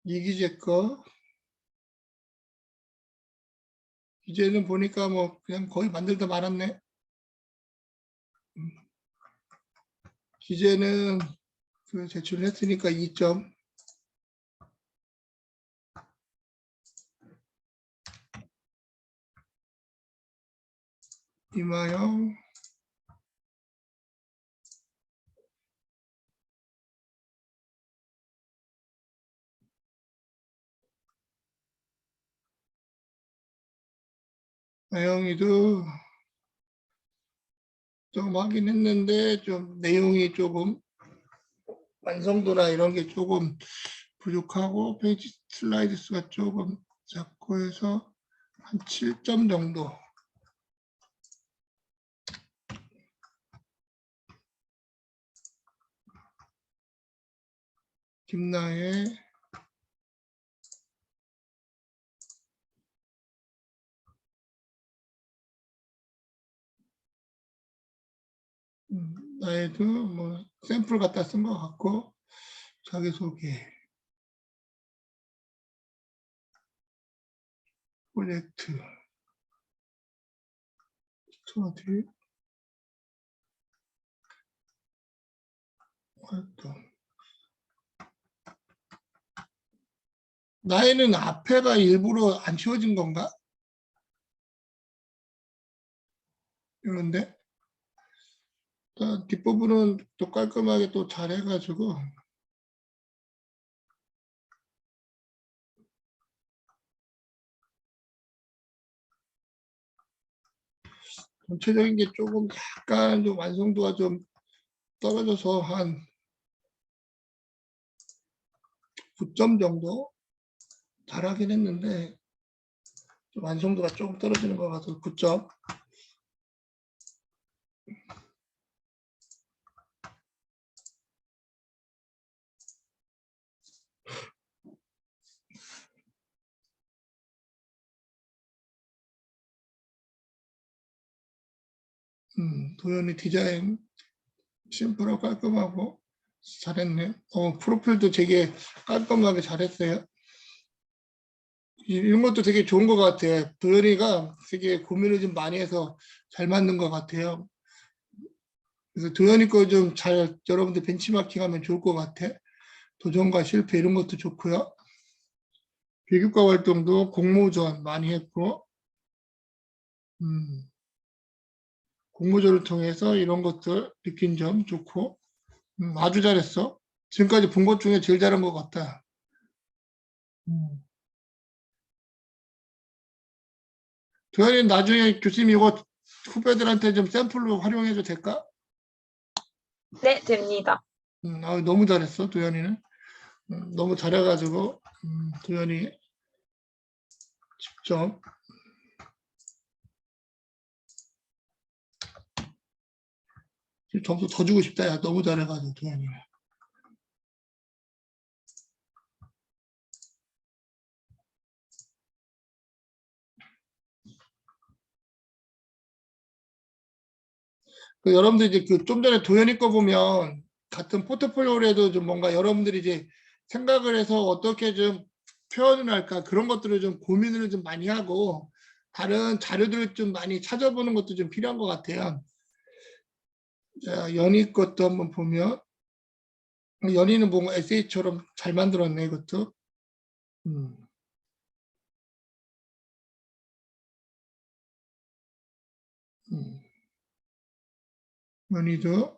이기재 거. 이제는 보니까 뭐 그냥 거의 만들다 말았네. 기재는 그 제출했으니까 2점. 이마영. 나영이도 좀 하긴 했는데 좀 내용이 조금 완성도나 이런 게 조금 부족하고 페이지 슬라이드 수가 조금 작고 해서 한 7점 정도. 김나혜. 나혜도 뭐 샘플 갖다 쓴 것 같고 자기소개. 프로젝트. 스터디. 활동. 나이는 앞에가 일부러 안 치워진 건가? 이런데 뒷부분은 또 깔끔하게 또 잘 해가지고 전체적인 게 조금 약간 좀 완성도가 좀 떨어져서 한 9점 정도 잘하긴 했는데 좀 완성도가 조금 떨어지는 것 같아서 9점. 도현이 디자인 심플하고 깔끔하고 잘했네. 프로필도 되게 깔끔하게 잘했어요. 이런 것도 되게 좋은 것 같아요. 도현이가 되게 고민을 좀 많이 해서 잘 만든 것 같아요. 그래서 도현이 거 좀 잘 여러분들 벤치마킹하면 좋을 것 같아. 도전과 실패 이런 것도 좋고요. 비교과 활동도 공모전 많이 했고, 공모전을 통해서 이런 것들 느낀 점 좋고, 아주 잘했어. 지금까지 본 것 중에 제일 잘한 것 같다. 도현이 나중에 교수님 이거 후배들한테 좀 샘플로 활용해도 될까? 네, 됩니다. 너무 잘했어, 도현이는. 너무 잘해가지고, 도현이 10점. 점수 더 주고 싶다. 야, 너무 잘해가지고, 도현이는. 여러분들 이제 그 좀 전에 도현이 거 보면 같은 포트폴리오라도 좀 뭔가 여러분들이 이제 생각을 해서 어떻게 좀 표현을 할까 그런 것들을 좀 고민을 좀 많이 하고 다른 자료들을 좀 많이 찾아보는 것도 좀 필요한 것 같아요. 자, 연희 것도 한번 보면 연희는 뭔가 에세이처럼 잘 만들었네 이것도. 연희도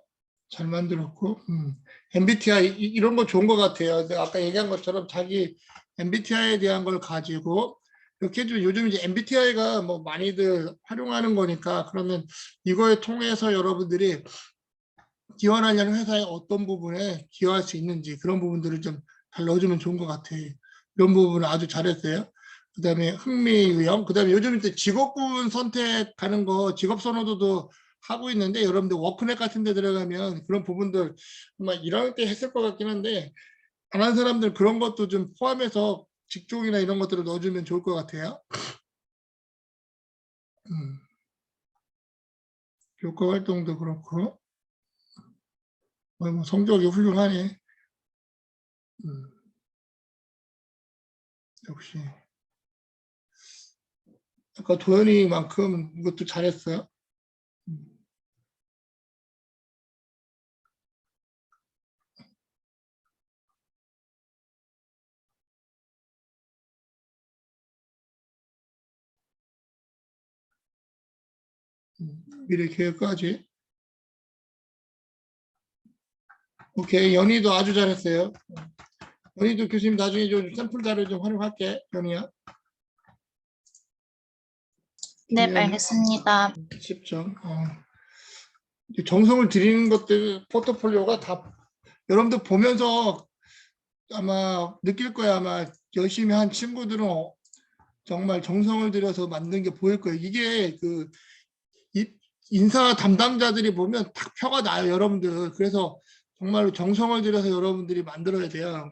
잘 만들었고, MBTI 이런 거 좋은 것 같아요. 내가 아까 얘기한 것처럼 자기 MBTI에 대한 걸 가지고 이렇게 좀 요즘 이제 MBTI가 뭐 많이들 활용하는 거니까 그러면 이거에 통해서 여러분들이 기원하려는 회사의 어떤 부분에 기여할 수 있는지 그런 부분들을 좀 잘 넣어주면 좋은 것 같아요. 이런 부분을 아주 잘했어요. 그다음에 흥미 유형, 그다음에 요즘 이제 직업군 선택하는 거 직업 선호도도 하고 있는데 여러분들 워크넷 같은 데 들어가면 그런 부분들 정말 1학년 때 했을 것 같긴 한데 안 한 사람들 그런 것도 좀 포함해서 직종이나 이런 것들을 넣어주면 좋을 것 같아요. 교과 활동도 그렇고 뭐 성적이 훌륭하네. 역시 아까 도현이만큼 이것도 잘했어요. 미래 계획까지. 오케이, 연희도 아주 잘했어요. 연희도 교수님 나중에 좀 샘플 자료 좀 활용할게, 연희야. 네, 예, 알겠습니다. 10점. 정성을 들이는 것들 포트폴리오가 다 여러분들 보면서 아마 느낄 거야. 아마 열심히 한 친구들은 정말 정성을 들여서 만든 게 보일 거예요. 이게 그 인사 담당자들이 보면 딱 표가 나요, 여러분들. 그래서 정말로 정성을 들여서 여러분들이 만들어야 돼요.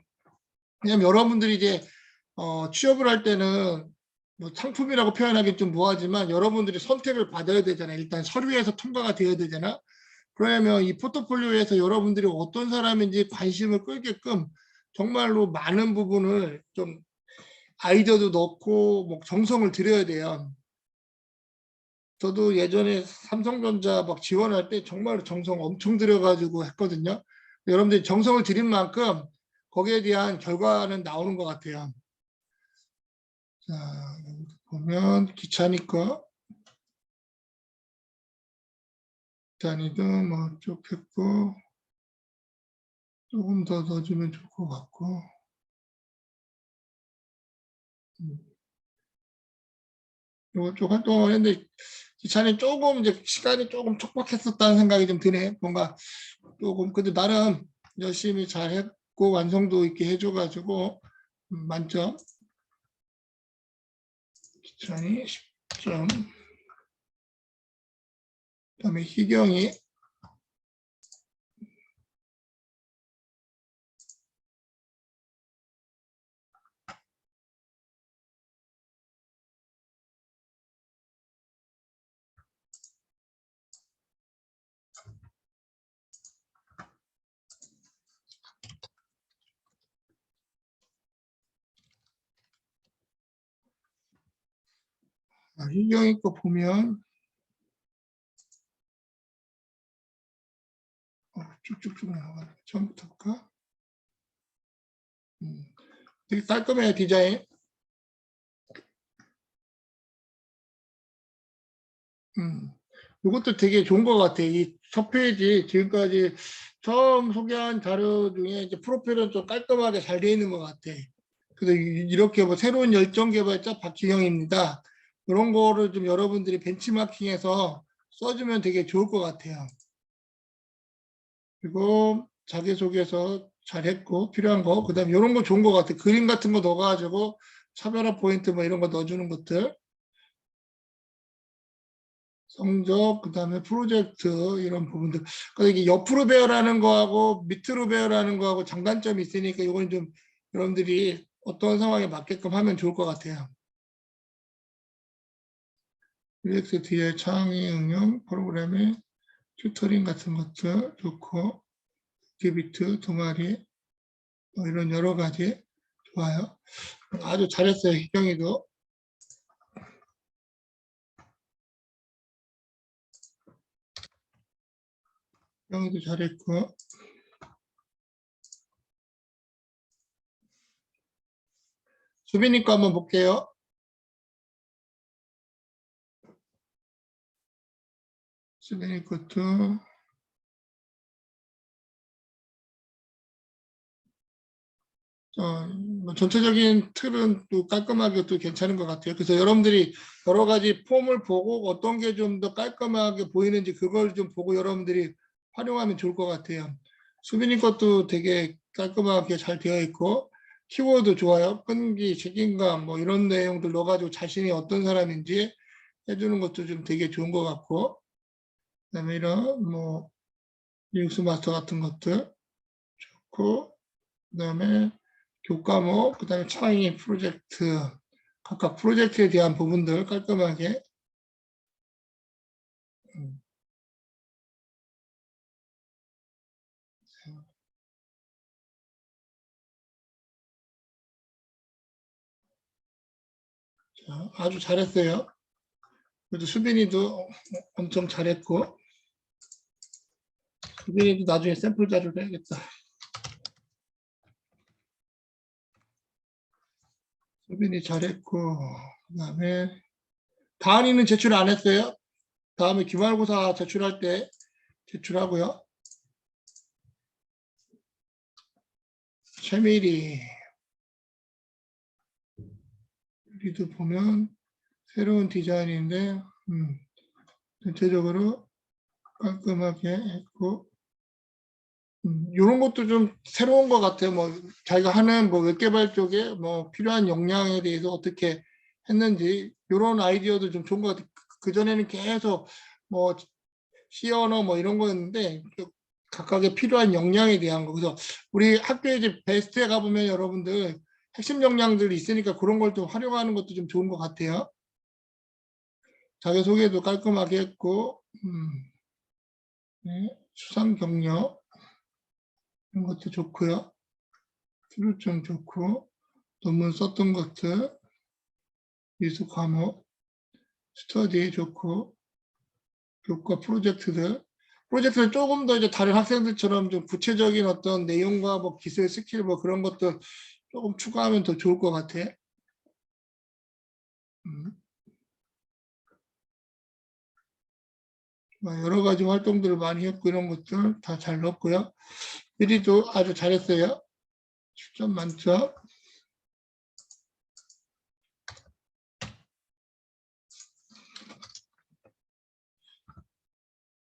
왜냐면 여러분들이 이제 취업을 할 때는 뭐 상품이라고 표현하기 좀 뭐하지만 여러분들이 선택을 받아야 되잖아요. 일단 서류에서 통과가 되어야 되잖아. 그러면 이 포트폴리오에서 여러분들이 어떤 사람인지 관심을 끌게끔 정말로 많은 부분을 좀 아이디어도 넣고 뭐 정성을 들여야 돼요. 저도 예전에 삼성전자 막 지원할 때 정말 정성 엄청 들여가지고 했거든요. 여러분들이 정성을 들인 만큼 거기에 대한 결과는 나오는 것 같아요. 자, 여기 보면 기차니까 기차니도 뭐 쭉 했고 조금 더 넣어주면 좋을 것 같고 이거 좀 활동을 했는데 기차는 조금 이제 시간이 조금 촉박했었다는 생각이 좀 드네. 뭔가 조금 근데 나름 열심히 잘 했고 완성도 있게 해줘가지고 만점. 기찬이 10점. 그다음에 희경이 희경이 거 보면 쭉쭉쭉 나와요. 처음부터 볼까? 되게 깔끔해요 디자인. 이것도 되게 좋은 것 같아. 이 첫 페이지 지금까지 처음 소개한 자료 중에 이제 프로필은 좀 깔끔하게 잘 되어 있는 것 같아. 그래서 이렇게 뭐 새로운 열정 개발자 박기영입니다. 이런 거를 좀 여러분들이 벤치마킹해서 써주면 되게 좋을 것 같아요. 그리고 자기소개서 잘했고 필요한 거 그다음에 이런 거 좋은 것 같아. 그림 같은 거 넣어가지고 차별화 포인트 뭐 이런 거 넣어주는 것들. 성적, 그 다음에 프로젝트 이런 부분들. 그래서 이게 옆으로 배열하는 거하고 밑으로 배열하는 거하고 장단점이 있으니까 이건 좀 여러분들이 어떤 상황에 맞게끔 하면 좋을 것 같아요. UX 뒤에 창의 응용 프로그램의 튜터링 같은 것들 좋고 액티비트, 동아리 뭐 이런 여러 가지 좋아요. 아주 잘했어요. 희경이도. 희경이도 잘했고 수빈이 거 한번 볼게요. 수빈이 것도 뭐 전체적인 틀은 또 깔끔하게 또 괜찮은 것 같아요. 그래서 여러분들이 여러 가지 폼을 보고 어떤 게 좀 더 깔끔하게 보이는지 그걸 좀 보고 여러분들이 활용하면 좋을 것 같아요. 수빈이 것도 되게 깔끔하게 잘 되어 있고 키워드 좋아요. 끈기, 책임감 뭐 이런 내용들 넣어가지고 자신이 어떤 사람인지 해주는 것도 좀 되게 좋은 것 같고 그다음에 이런 뭐 링스 마스터 같은 것들 좋고 그다음에 교과목, 그다음에 창의 프로젝트, 각각 프로젝트에 대한 부분들 깔끔하게 자, 아주 잘했어요. 그래도 수빈이도 엄청 잘했고 수빈이도 나중에 샘플 자료를 해야겠다. 수빈이 잘했고 그다음에 다은이는 제출 안 했어요. 다음에 기말고사 제출할 때 제출하고요. 최미리 리도 보면 새로운 디자인인데 전체적으로 깔끔하게 했고 이런 것도 좀 새로운 것 같아요. 뭐 자기가 하는 뭐 웹개발 쪽에 뭐 필요한 역량에 대해서 어떻게 했는지 이런 아이디어도 좀 좋은 것 같아요. 그 전에는 계속 뭐 C 언어 뭐 이런 거였는데 각각의 필요한 역량에 대한 거. 그래서 우리 학교에 이제 베스트에 가보면 여러분들 핵심 역량들이 있으니까 그런 걸 좀 활용하는 것도 좀 좋은 것 같아요. 자기소개도 깔끔하게 했고 네, 수상 경력 이런 것도 좋고요. 필요점 좋고 논문 썼던 것들 미술 과목 스터디 좋고 교과 프로젝트들 조금 더 이제 다른 학생들처럼 좀 구체적인 어떤 내용과 뭐 기술 스킬 뭐 그런 것들 조금 추가하면 더 좋을 것 같아. 여러 가지 활동들을 많이 했고 이런 것들 다 잘 넣었고요. 혜리도 아주 잘했어요. 10점 만점.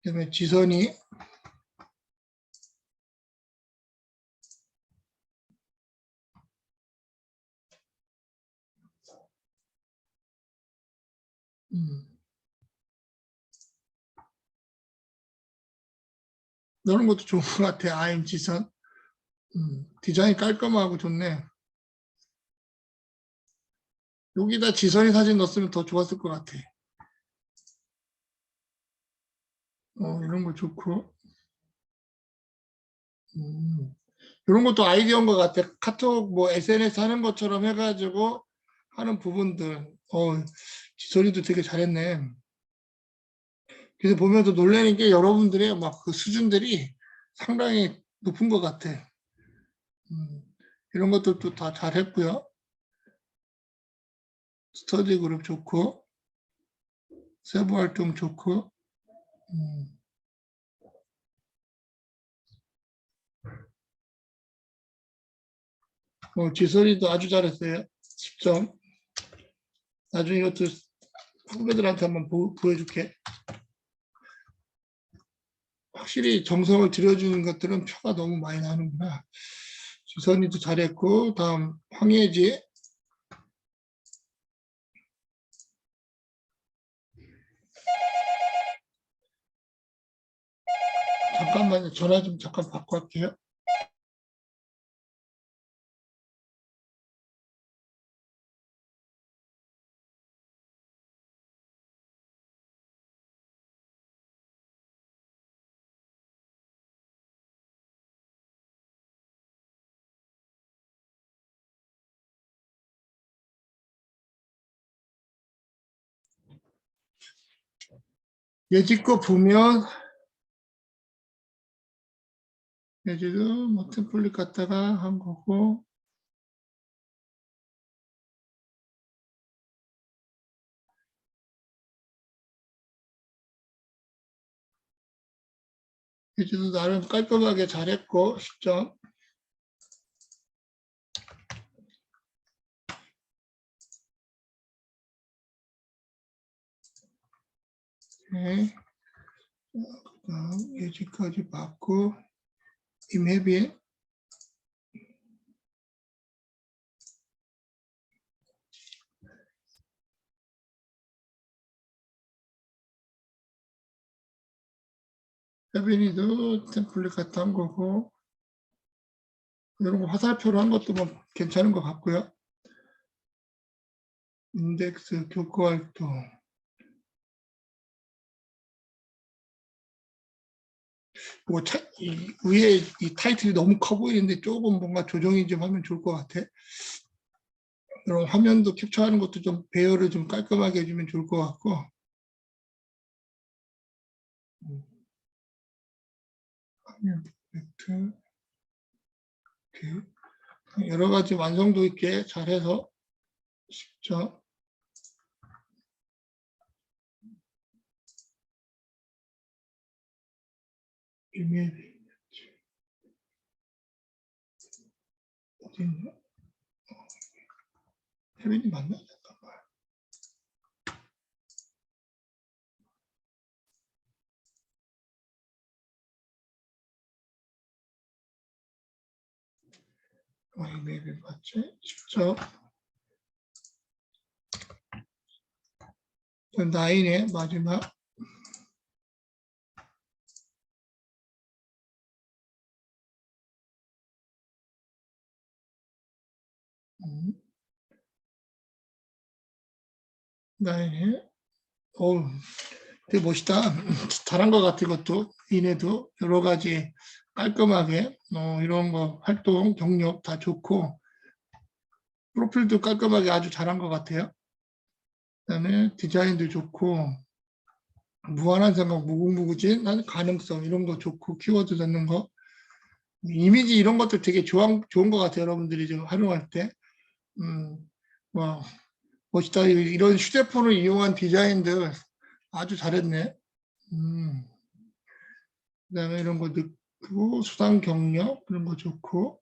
그다음에 지선이 넣는 것도 좋은 것 같아. 아임 지선. 디자인 깔끔하고 좋네. 여기다 지선이 사진 넣었으면 더 좋았을 것 같아. 이런 거 좋고. 이런 것도 아이디어인 것 같아. 카톡 뭐 SNS 하는 것처럼 해가지고 하는 부분들. 지선이도 되게 잘했네. 그래서 보면서 놀라는 게 여러분들의 막 그 수준들이 상당히 높은 것 같아. 이런 것들도 다 잘했고요. 스터디 그룹 좋고, 세부 활동 좋고, 지설이도 아주 잘했어요. 10점. 나중에 이것도 후배들한테 한번 보여줄게. 확실히 정성을 들여주는 것들은 표가 너무 많이 나는구나. 지선이도 잘했고, 다음 황예지. 잠깐만요. 전화 좀 잠깐 받고 할게요. 예지 거 보면 예지도 뭐 템플릿 갖다가 한 거고, 예지도 나름 깔끔하게 잘했고 10점. 네. 그다음 예지까지 받고 임혜빈. 혜빈이도 템플릿 갖다 한 거고, 이런 거 화살표로 한 것도 뭐 괜찮은 것 같고요. 인덱스 교과 활동. 뭐 위에 이 타이틀이 너무 커 보이는데 조금 뭔가 조정이 좀 하면 좋을 것 같아. 그럼 화면도 캡처하는 것도 좀 배열을 좀 깔끔하게 해주면 좋을 것 같고. 화면 벡터. 이렇게 여러 가지 완성도 있게 잘해서 10점. 이메일 어디 있나? 혜빈이 맞나? 잠깐만. 이메일 맞지? 10점. 나인의 마지막. 나인의. 되게 멋있다. 잘한 것 같아, 이것도. 이네도 여러 가지 깔끔하게, 이런 거 활동, 경력 다 좋고, 프로필도 깔끔하게 아주 잘한 것 같아요. 그다음에 디자인도 좋고, 무한한 생각, 무궁무진한 가능성, 이런 거 좋고, 키워드 넣는 거. 이미지 이런 것도 되게 좋은 것 같아요, 여러분들이 좀 활용할 때. 뭐, 멋있다. 이런 휴대폰을 이용한 디자인들 아주 잘했네. 그다음에 이런 거 넣고 수상 경력 그런 거 좋고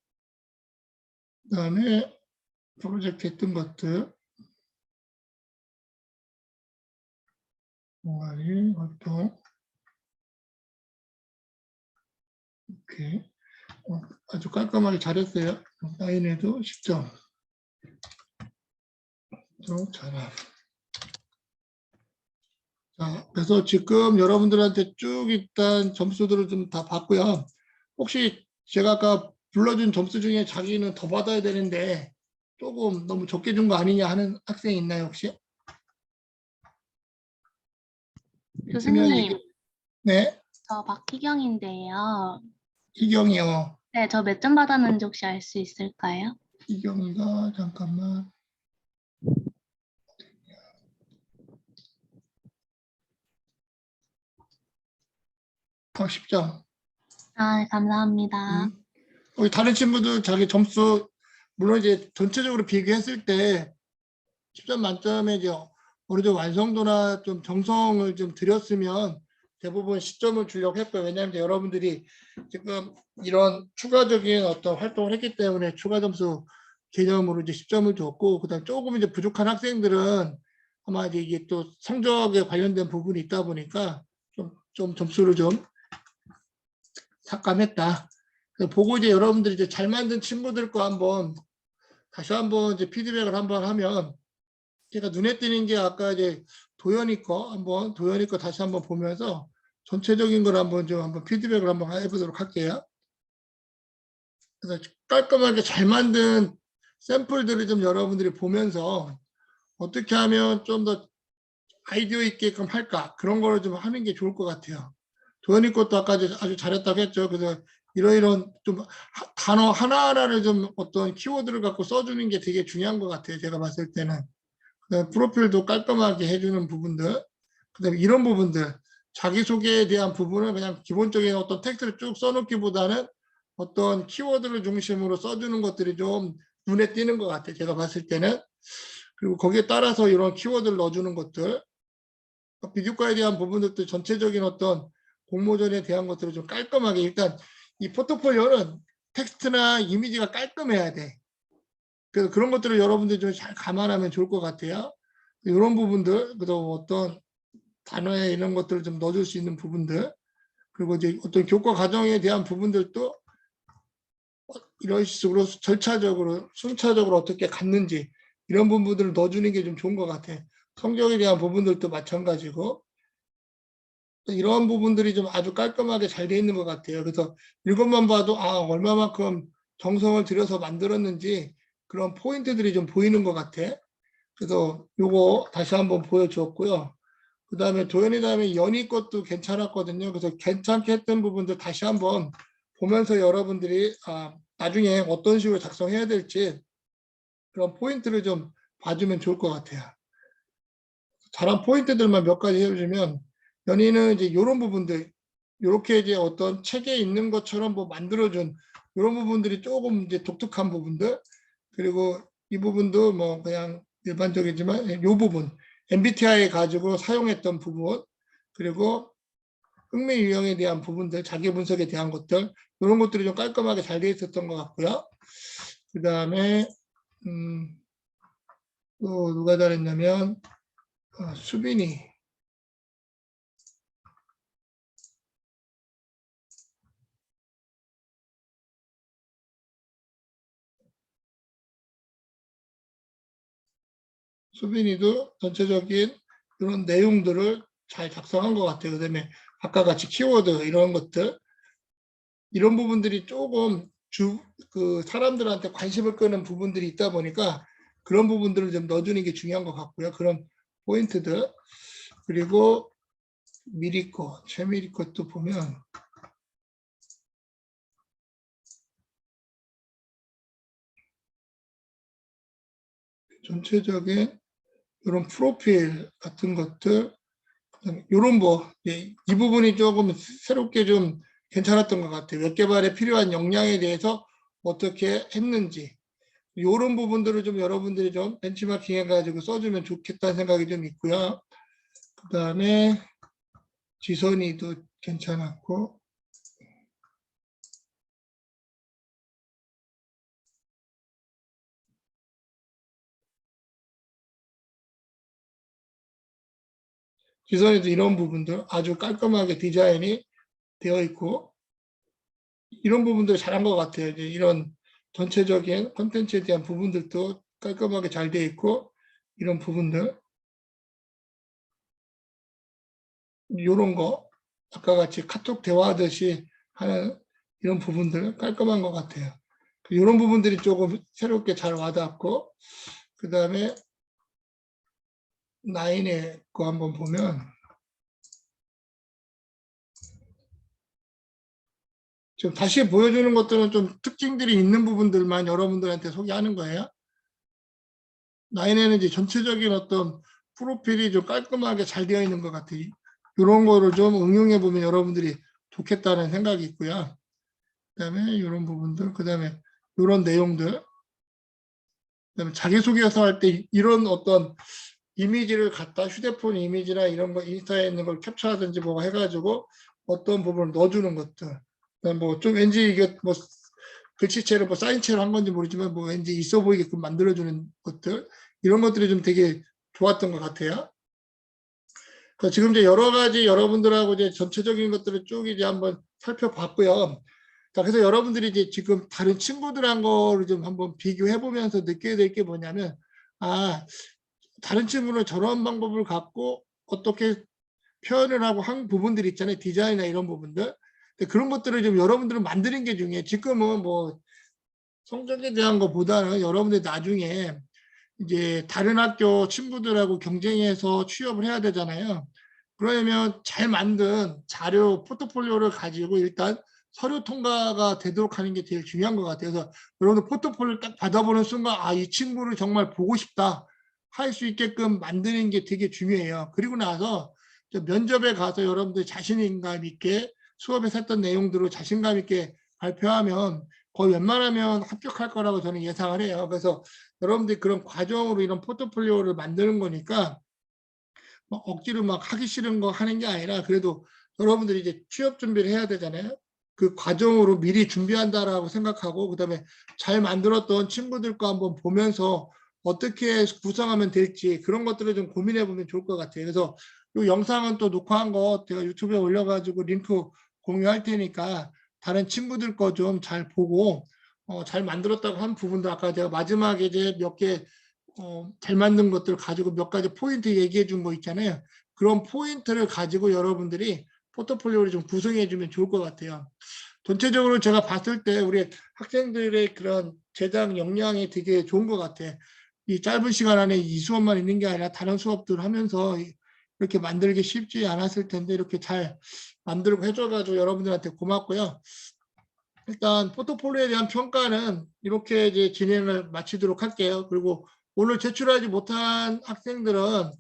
그다음에 프로젝트 했던 것들 동아리 활동 이렇게 아주 깔끔하게 잘했어요. 라인에도 10점. 또 잘함. 자, 그래서 지금 여러분들한테 쭉 일단 점수들을 좀 다 봤고요. 혹시 제가 아까 불러준 점수 중에 자기는 더 받아야 되는데 조금 너무 적게 준 거 아니냐 하는 학생이 있나요 혹시? 있으면 교수님, 네, 저 박희경인데요. 희경이요. 네, 저 몇 점 받았는지 혹시 알 수 있을까요? 희경이가 잠깐만. 10점. 아, 네, 감사합니다. 우리 다른 친구들 자기 점수 물론 이제 전체적으로 비교했을 때 10점 만점에 이제 어느 정도 완성도나 좀 정성을 좀 들였으면 대부분 10점을 주려고 했고요. 왜냐하면 이제 여러분들이 지금 이런 추가적인 어떤 활동을 했기 때문에 추가 점수 개념으로 이제 10점을 줬고, 그다음 조금 이제 부족한 학생들은 아마 이제 이게 또 성적에 관련된 부분이 있다 보니까 좀 점수를 좀 삭감했다. 보고 이제 여러분들이 이제 잘 만든 친구들 거 한번 다시 한번 이제 피드백을 한번 하면, 제가 눈에 띄는 게 아까 이제 도현이 거 다시 한번 보면서 전체적인 걸 한번 피드백을 한번 해보도록 할게요. 그래서 깔끔하게 잘 만든 샘플들을 좀 여러분들이 보면서 어떻게 하면 좀 더 아이디어 있게끔 할까, 그런 거를 좀 하는 게 좋을 것 같아요. 도현이 것도 아까 아주 잘했다고 했죠. 그래서 이런 좀 단어 하나하나를 좀 어떤 키워드를 갖고 써주는 게 되게 중요한 것 같아요. 제가 봤을 때는. 그다음에 프로필도 깔끔하게 해주는 부분들, 그다음에 이런 부분들, 자기소개에 대한 부분을 그냥 기본적인 어떤 텍스트를 쭉 써놓기보다는 어떤 키워드를 중심으로 써주는 것들이 좀 눈에 띄는 것 같아요. 제가 봤을 때는. 그리고 거기에 따라서 이런 키워드를 넣어주는 것들, 비교과에 대한 부분들도 전체적인 어떤 공모전에 대한 것들을 좀 깔끔하게, 일단 이 포트폴리오는 텍스트나 이미지가 깔끔해야 돼. 그래서 그런 것들을 여러분들이 좀 잘 감안하면 좋을 것 같아요. 이런 부분들, 그리고 어떤 단어에 이런 것들을 좀 넣어줄 수 있는 부분들, 그리고 이제 어떤 교과 과정에 대한 부분들도 이런 식으로 절차적으로, 순차적으로 어떻게 갔는지, 이런 부분들을 넣어주는 게 좀 좋은 것 같아요. 성적에 대한 부분들도 마찬가지고, 이런 부분들이 좀 아주 깔끔하게 잘 돼 있는 것 같아요. 그래서 이것만 봐도 얼마만큼 정성을 들여서 만들었는지 그런 포인트들이 좀 보이는 것 같아. 그래서 요거 다시 한번 보여주었고요. 그 다음에 도현이 다음에 연희 것도 괜찮았거든요. 그래서 괜찮게 했던 부분들 다시 한번 보면서 여러분들이 나중에 어떤 식으로 작성해야 될지 그런 포인트를 좀 봐주면 좋을 것 같아요. 잘한 포인트들만 몇 가지 해주면, 연희는 이제 이런 부분들, 이렇게 이제 어떤 책에 있는 것처럼 뭐 만들어준 이런 부분들이 조금 이제 독특한 부분들, 그리고 이 부분도 뭐 그냥 일반적이지만 이 부분, MBTI 가지고 사용했던 부분, 그리고 흥미 유형에 대한 부분들, 자기 분석에 대한 것들, 이런 것들이 좀 깔끔하게 잘 돼 있었던 것 같고요. 그 다음에 또 누가 잘했냐면 수빈이. 수빈이도 전체적인 그런 내용들을 잘 작성한 것 같아요. 그다음에 아까 같이 키워드 이런 것들, 이런 부분들이 조금 그 사람들한테 관심을 끄는 부분들이 있다 보니까 그런 부분들을 좀 넣어주는 게 중요한 것 같고요. 그런 포인트들. 그리고 미리 거, 최미리 것도 보면 전체적인 이런 프로필 같은 것들, 이런 이 부분이 조금 새롭게 좀 괜찮았던 것 같아요. 웹 개발에 필요한 역량에 대해서 어떻게 했는지, 이런 부분들을 좀 여러분들이 좀 벤치마킹 해가지고 써주면 좋겠다는 생각이 좀 있고요. 그 다음에 지선이도 괜찮았고, 지선이도 이런 부분들 아주 깔끔하게 디자인이 되어 있고, 이런 부분들 잘한 것 같아요. 이제 이런 전체적인 콘텐츠에 대한 부분들도 깔끔하게 잘 되어 있고, 이런 부분들, 이런 거, 아까 같이 카톡 대화하듯이 하는 이런 부분들 깔끔한 것 같아요. 이런 부분들이 조금 새롭게 잘 와닿았고, 그 다음에 9의 거 한번 보면, 지금 다시 보여주는 것들은 좀 특징들이 있는 부분들만 여러분들한테 소개하는 거예요. 9에는 이제 전체적인 어떤 프로필이 좀 깔끔하게 잘 되어 있는 것 같아요. 이런 거를 좀 응용해 보면 여러분들이 좋겠다는 생각이 있고요. 그다음에 이런 부분들, 그다음에 이런 내용들, 그다음에 자기소개서 할 때 이런 어떤 이미지를 갖다 휴대폰 이미지나 이런 거 인스타에 있는 걸 캡처하든지 뭐 해가지고 어떤 부분을 넣어주는 것들. 뭐 좀 왠지 이게 뭐 글씨체로 뭐 사인체로 한 건지 모르지만 뭐 왠지 있어 보이게끔 만들어주는 것들, 이런 것들이 좀 되게 좋았던 것 같아요. 그래서 지금 이제 여러 가지 여러분들하고 이제 전체적인 것들을 쭉 이제 한번 살펴봤고요. 자, 그래서 여러분들이 이제 지금 다른 친구들한 거를 좀 한번 비교해 보면서 느끼게 될 게 뭐냐면, 아, 다른 친구는 저런 방법을 갖고 어떻게 표현을 하고 한 부분들이 있잖아요. 디자인이나 이런 부분들. 근데 그런 것들을 좀 여러분들은 만드는 게 중요해요. 지금은 뭐 성적에 대한 것보다는 여러분들 나중에 이제 다른 학교 친구들하고 경쟁해서 취업을 해야 되잖아요. 그러면 잘 만든 자료, 포트폴리오를 가지고 일단 서류 통과가 되도록 하는 게 제일 중요한 것 같아요. 그래서 여러분들 포트폴리오를 딱 받아보는 순간, 아, 이 친구를 정말 보고 싶다 할 수 있게끔 만드는 게 되게 중요해요. 그리고 나서 면접에 가서 여러분들 자신감 있게 수업에서 했던 내용들을 자신감 있게 발표하면 거의 웬만하면 합격할 거라고 저는 예상을 해요. 그래서 여러분들이 그런 과정으로 이런 포트폴리오를 만드는 거니까 막 억지로 막 하기 싫은 거 하는 게 아니라, 그래도 여러분들이 이제 취업 준비를 해야 되잖아요. 그 과정으로 미리 준비한다라고 생각하고, 그다음에 잘 만들었던 친구들과 한번 보면서 어떻게 구성하면 될지 그런 것들을 좀 고민해 보면 좋을 것 같아요. 그래서 이 영상은 또 녹화한 거 제가 유튜브에 올려가지고 링크 공유할 테니까 다른 친구들 거 좀 잘 보고, 잘 만들었다고 한 부분도 아까 제가 마지막에 이제 몇 개 잘 만든 것들 가지고 몇 가지 포인트 얘기해 준 거 있잖아요. 그런 포인트를 가지고 여러분들이 포트폴리오를 좀 구성해 주면 좋을 것 같아요. 전체적으로 제가 봤을 때 우리 학생들의 그런 제작 역량이 되게 좋은 것 같아. 이 짧은 시간 안에 이 수업만 있는 게 아니라 다른 수업들 하면서 이렇게 만들기 쉽지 않았을 텐데 이렇게 잘 만들고 해줘가지고 여러분들한테 고맙고요. 일단 포트폴리오에 대한 평가는 이렇게 이제 진행을 마치도록 할게요. 그리고 오늘 제출하지 못한 학생들은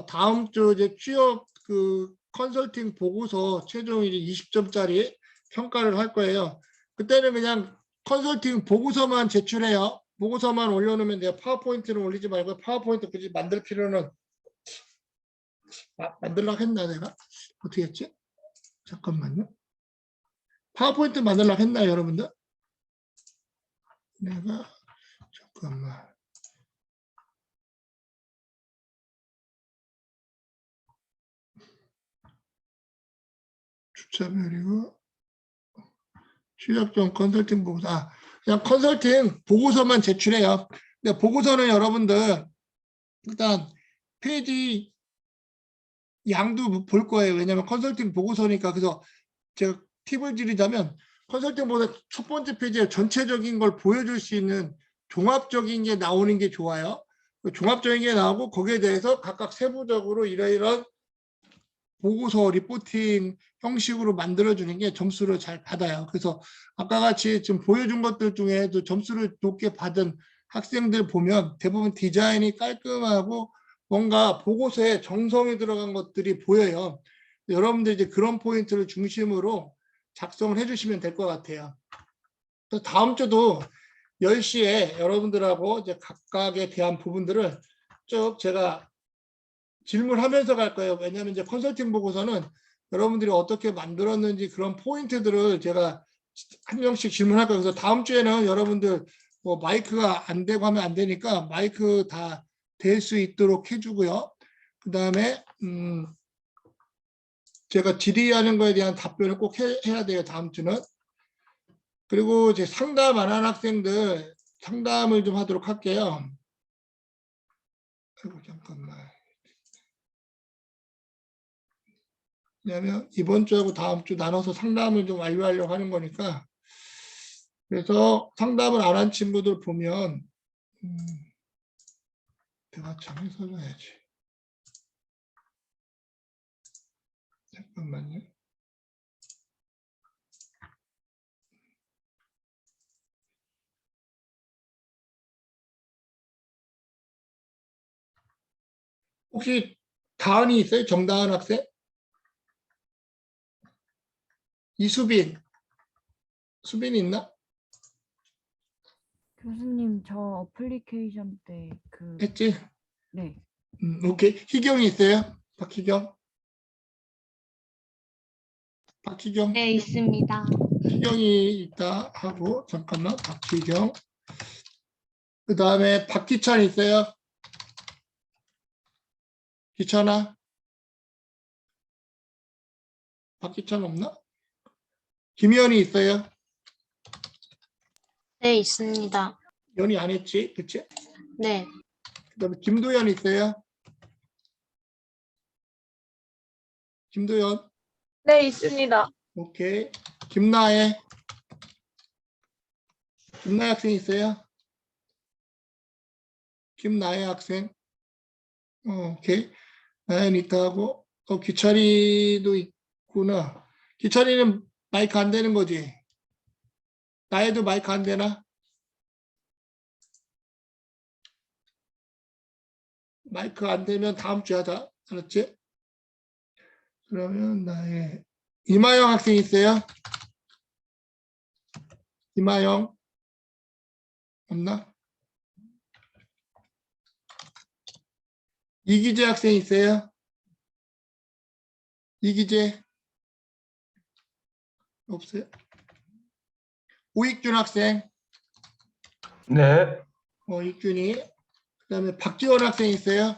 다음 주 이제 취업 그 컨설팅 보고서 최종 이제 20점짜리 평가를 할 거예요. 그때는 그냥 컨설팅 보고서만 제출해요. 보고서만 올려놓으면 돼요. 파워포인트는 올리지 말고, 파워포인트 굳이 만들 필요는 만들려고 했나 내가? 어떻게 했지? 잠깐만요. 파워포인트 만들려고 했나요, 여러분들? 내가 잠깐만. 주차별이고 취약점 컨설팅 보고서. 그냥 컨설팅 보고서만 제출해요. 근데 보고서는 여러분들 일단 페이지 양도 볼 거예요. 왜냐하면 컨설팅 보고서니까. 그래서 제가 팁을 드리자면, 컨설팅 보고서 첫 번째 페이지에 전체적인 걸 보여줄 수 있는 종합적인 게 나오는 게 좋아요. 종합적인 게 나오고 거기에 대해서 각각 세부적으로 이러이러한 보고서 리포팅 형식으로 만들어주는 게 점수를 잘 받아요. 그래서 아까 같이 지금 보여준 것들 중에도 점수를 높게 받은 학생들 보면 대부분 디자인이 깔끔하고 뭔가 보고서에 정성이 들어간 것들이 보여요. 여러분들 이제 그런 포인트를 중심으로 작성을 해주시면 될 것 같아요. 또 다음 주도 10시에 여러분들하고 이제 각각에 대한 부분들을 쭉 제가 질문하면서 갈 거예요. 왜냐하면 이제 컨설팅 보고서는 여러분들이 어떻게 만들었는지 그런 포인트들을 제가 한 명씩 질문할 거예요. 그래서 다음 주에는 여러분들 뭐 마이크가 안 되고 하면 안 되니까 마이크 다 될 수 있도록 해주고요. 그 다음에 제가 질의하는 거에 대한 답변을 꼭 해야 돼요. 다음 주는. 그리고 이제 상담 안 한 학생들 상담을 좀 하도록 할게요. 아이고, 잠깐만. 왜냐하면 이번 주하고 다음 주 나눠서 상담을 좀 완료하려고 하는 거니까. 그래서 상담을 안 한 친구들 보면 내가 참 해설해야지. 잠깐만요. 혹시 다은이 있어요? 정다은 학생? 이수빈. 수빈이 있나? 교수님, 저 어플리케이션 때 했지? 네. 오케이. 희경이 있어요? 박희경? 박희경? 네, 있습니다. 희경이 있다 하고, 잠깐만, 박희경. 그 다음에 박기찬 있어요? 기찬아? 박기찬 없나? 김연이 있어요? 네, 있습니다. 연이 안 했지? 그치? 네. 그 다음에 김도연 있어요? 김도연? 네, 있습니다. 오케이. 김나혜? 김나혜 학생 있어요? 김나혜 학생? 오케이. 나연 있다 하고, 기철이도 있구나. 기철이는 마이크 안 되는 거지? 나혜도 마이크 안 되나? 마이크 안 되면 다음 주에 하자. 알았지? 그러면 나의 이마영 학생 있어요? 이마영 없나? 이기재 학생 있어요? 이기재 없어요? 오익준 학생? 네. 익준이. 그 다음에 박지원 학생 있어요?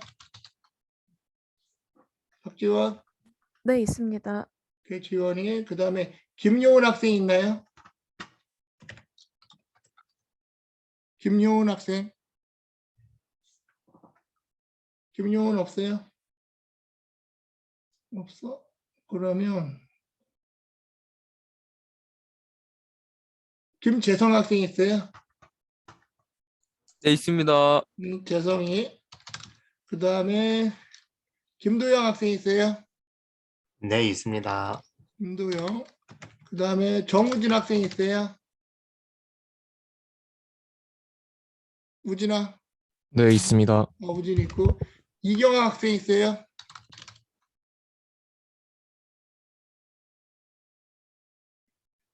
박지원? 네, 있습니다. 그 지원이. 그 다음에 김요은 학생 있나요? 김요은 학생? 김요은 없어요? 없어? 그러면 김재성 학생 있어요? 네, 있습니다. 재성이. 그 다음에 김도영 학생 있어요? 네, 있습니다. 김도영. 그 다음에 정우진 학생 있어요? 우진아? 네, 있습니다. 우진 있고. 이경아 학생 있어요?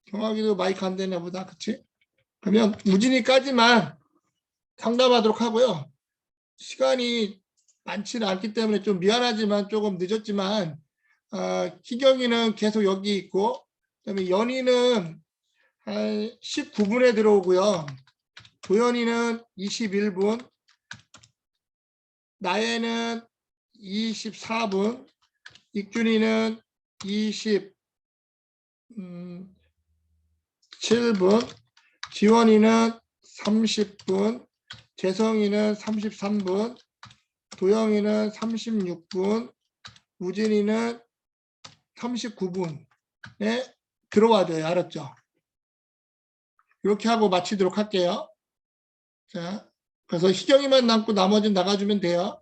경아기도 마이크 안 되나 보다. 그치? 그러면 우진이까지만 상담하도록 하고요. 시간이 많지는 않기 때문에 좀 미안하지만 조금 늦었지만 희경이는 계속 여기 있고, 그다음에 연희는 한 19분에 들어오고요. 도연이는 21분, 나혜는 24분, 익준이는 27분, 지원이는 30분, 재성이는 33분, 도영이는 36분, 우진이는 39분에 들어와줘요. 알았죠? 이렇게 하고 마치도록 할게요. 자, 그래서 희경이만 남고 나머지는 나가주면 돼요.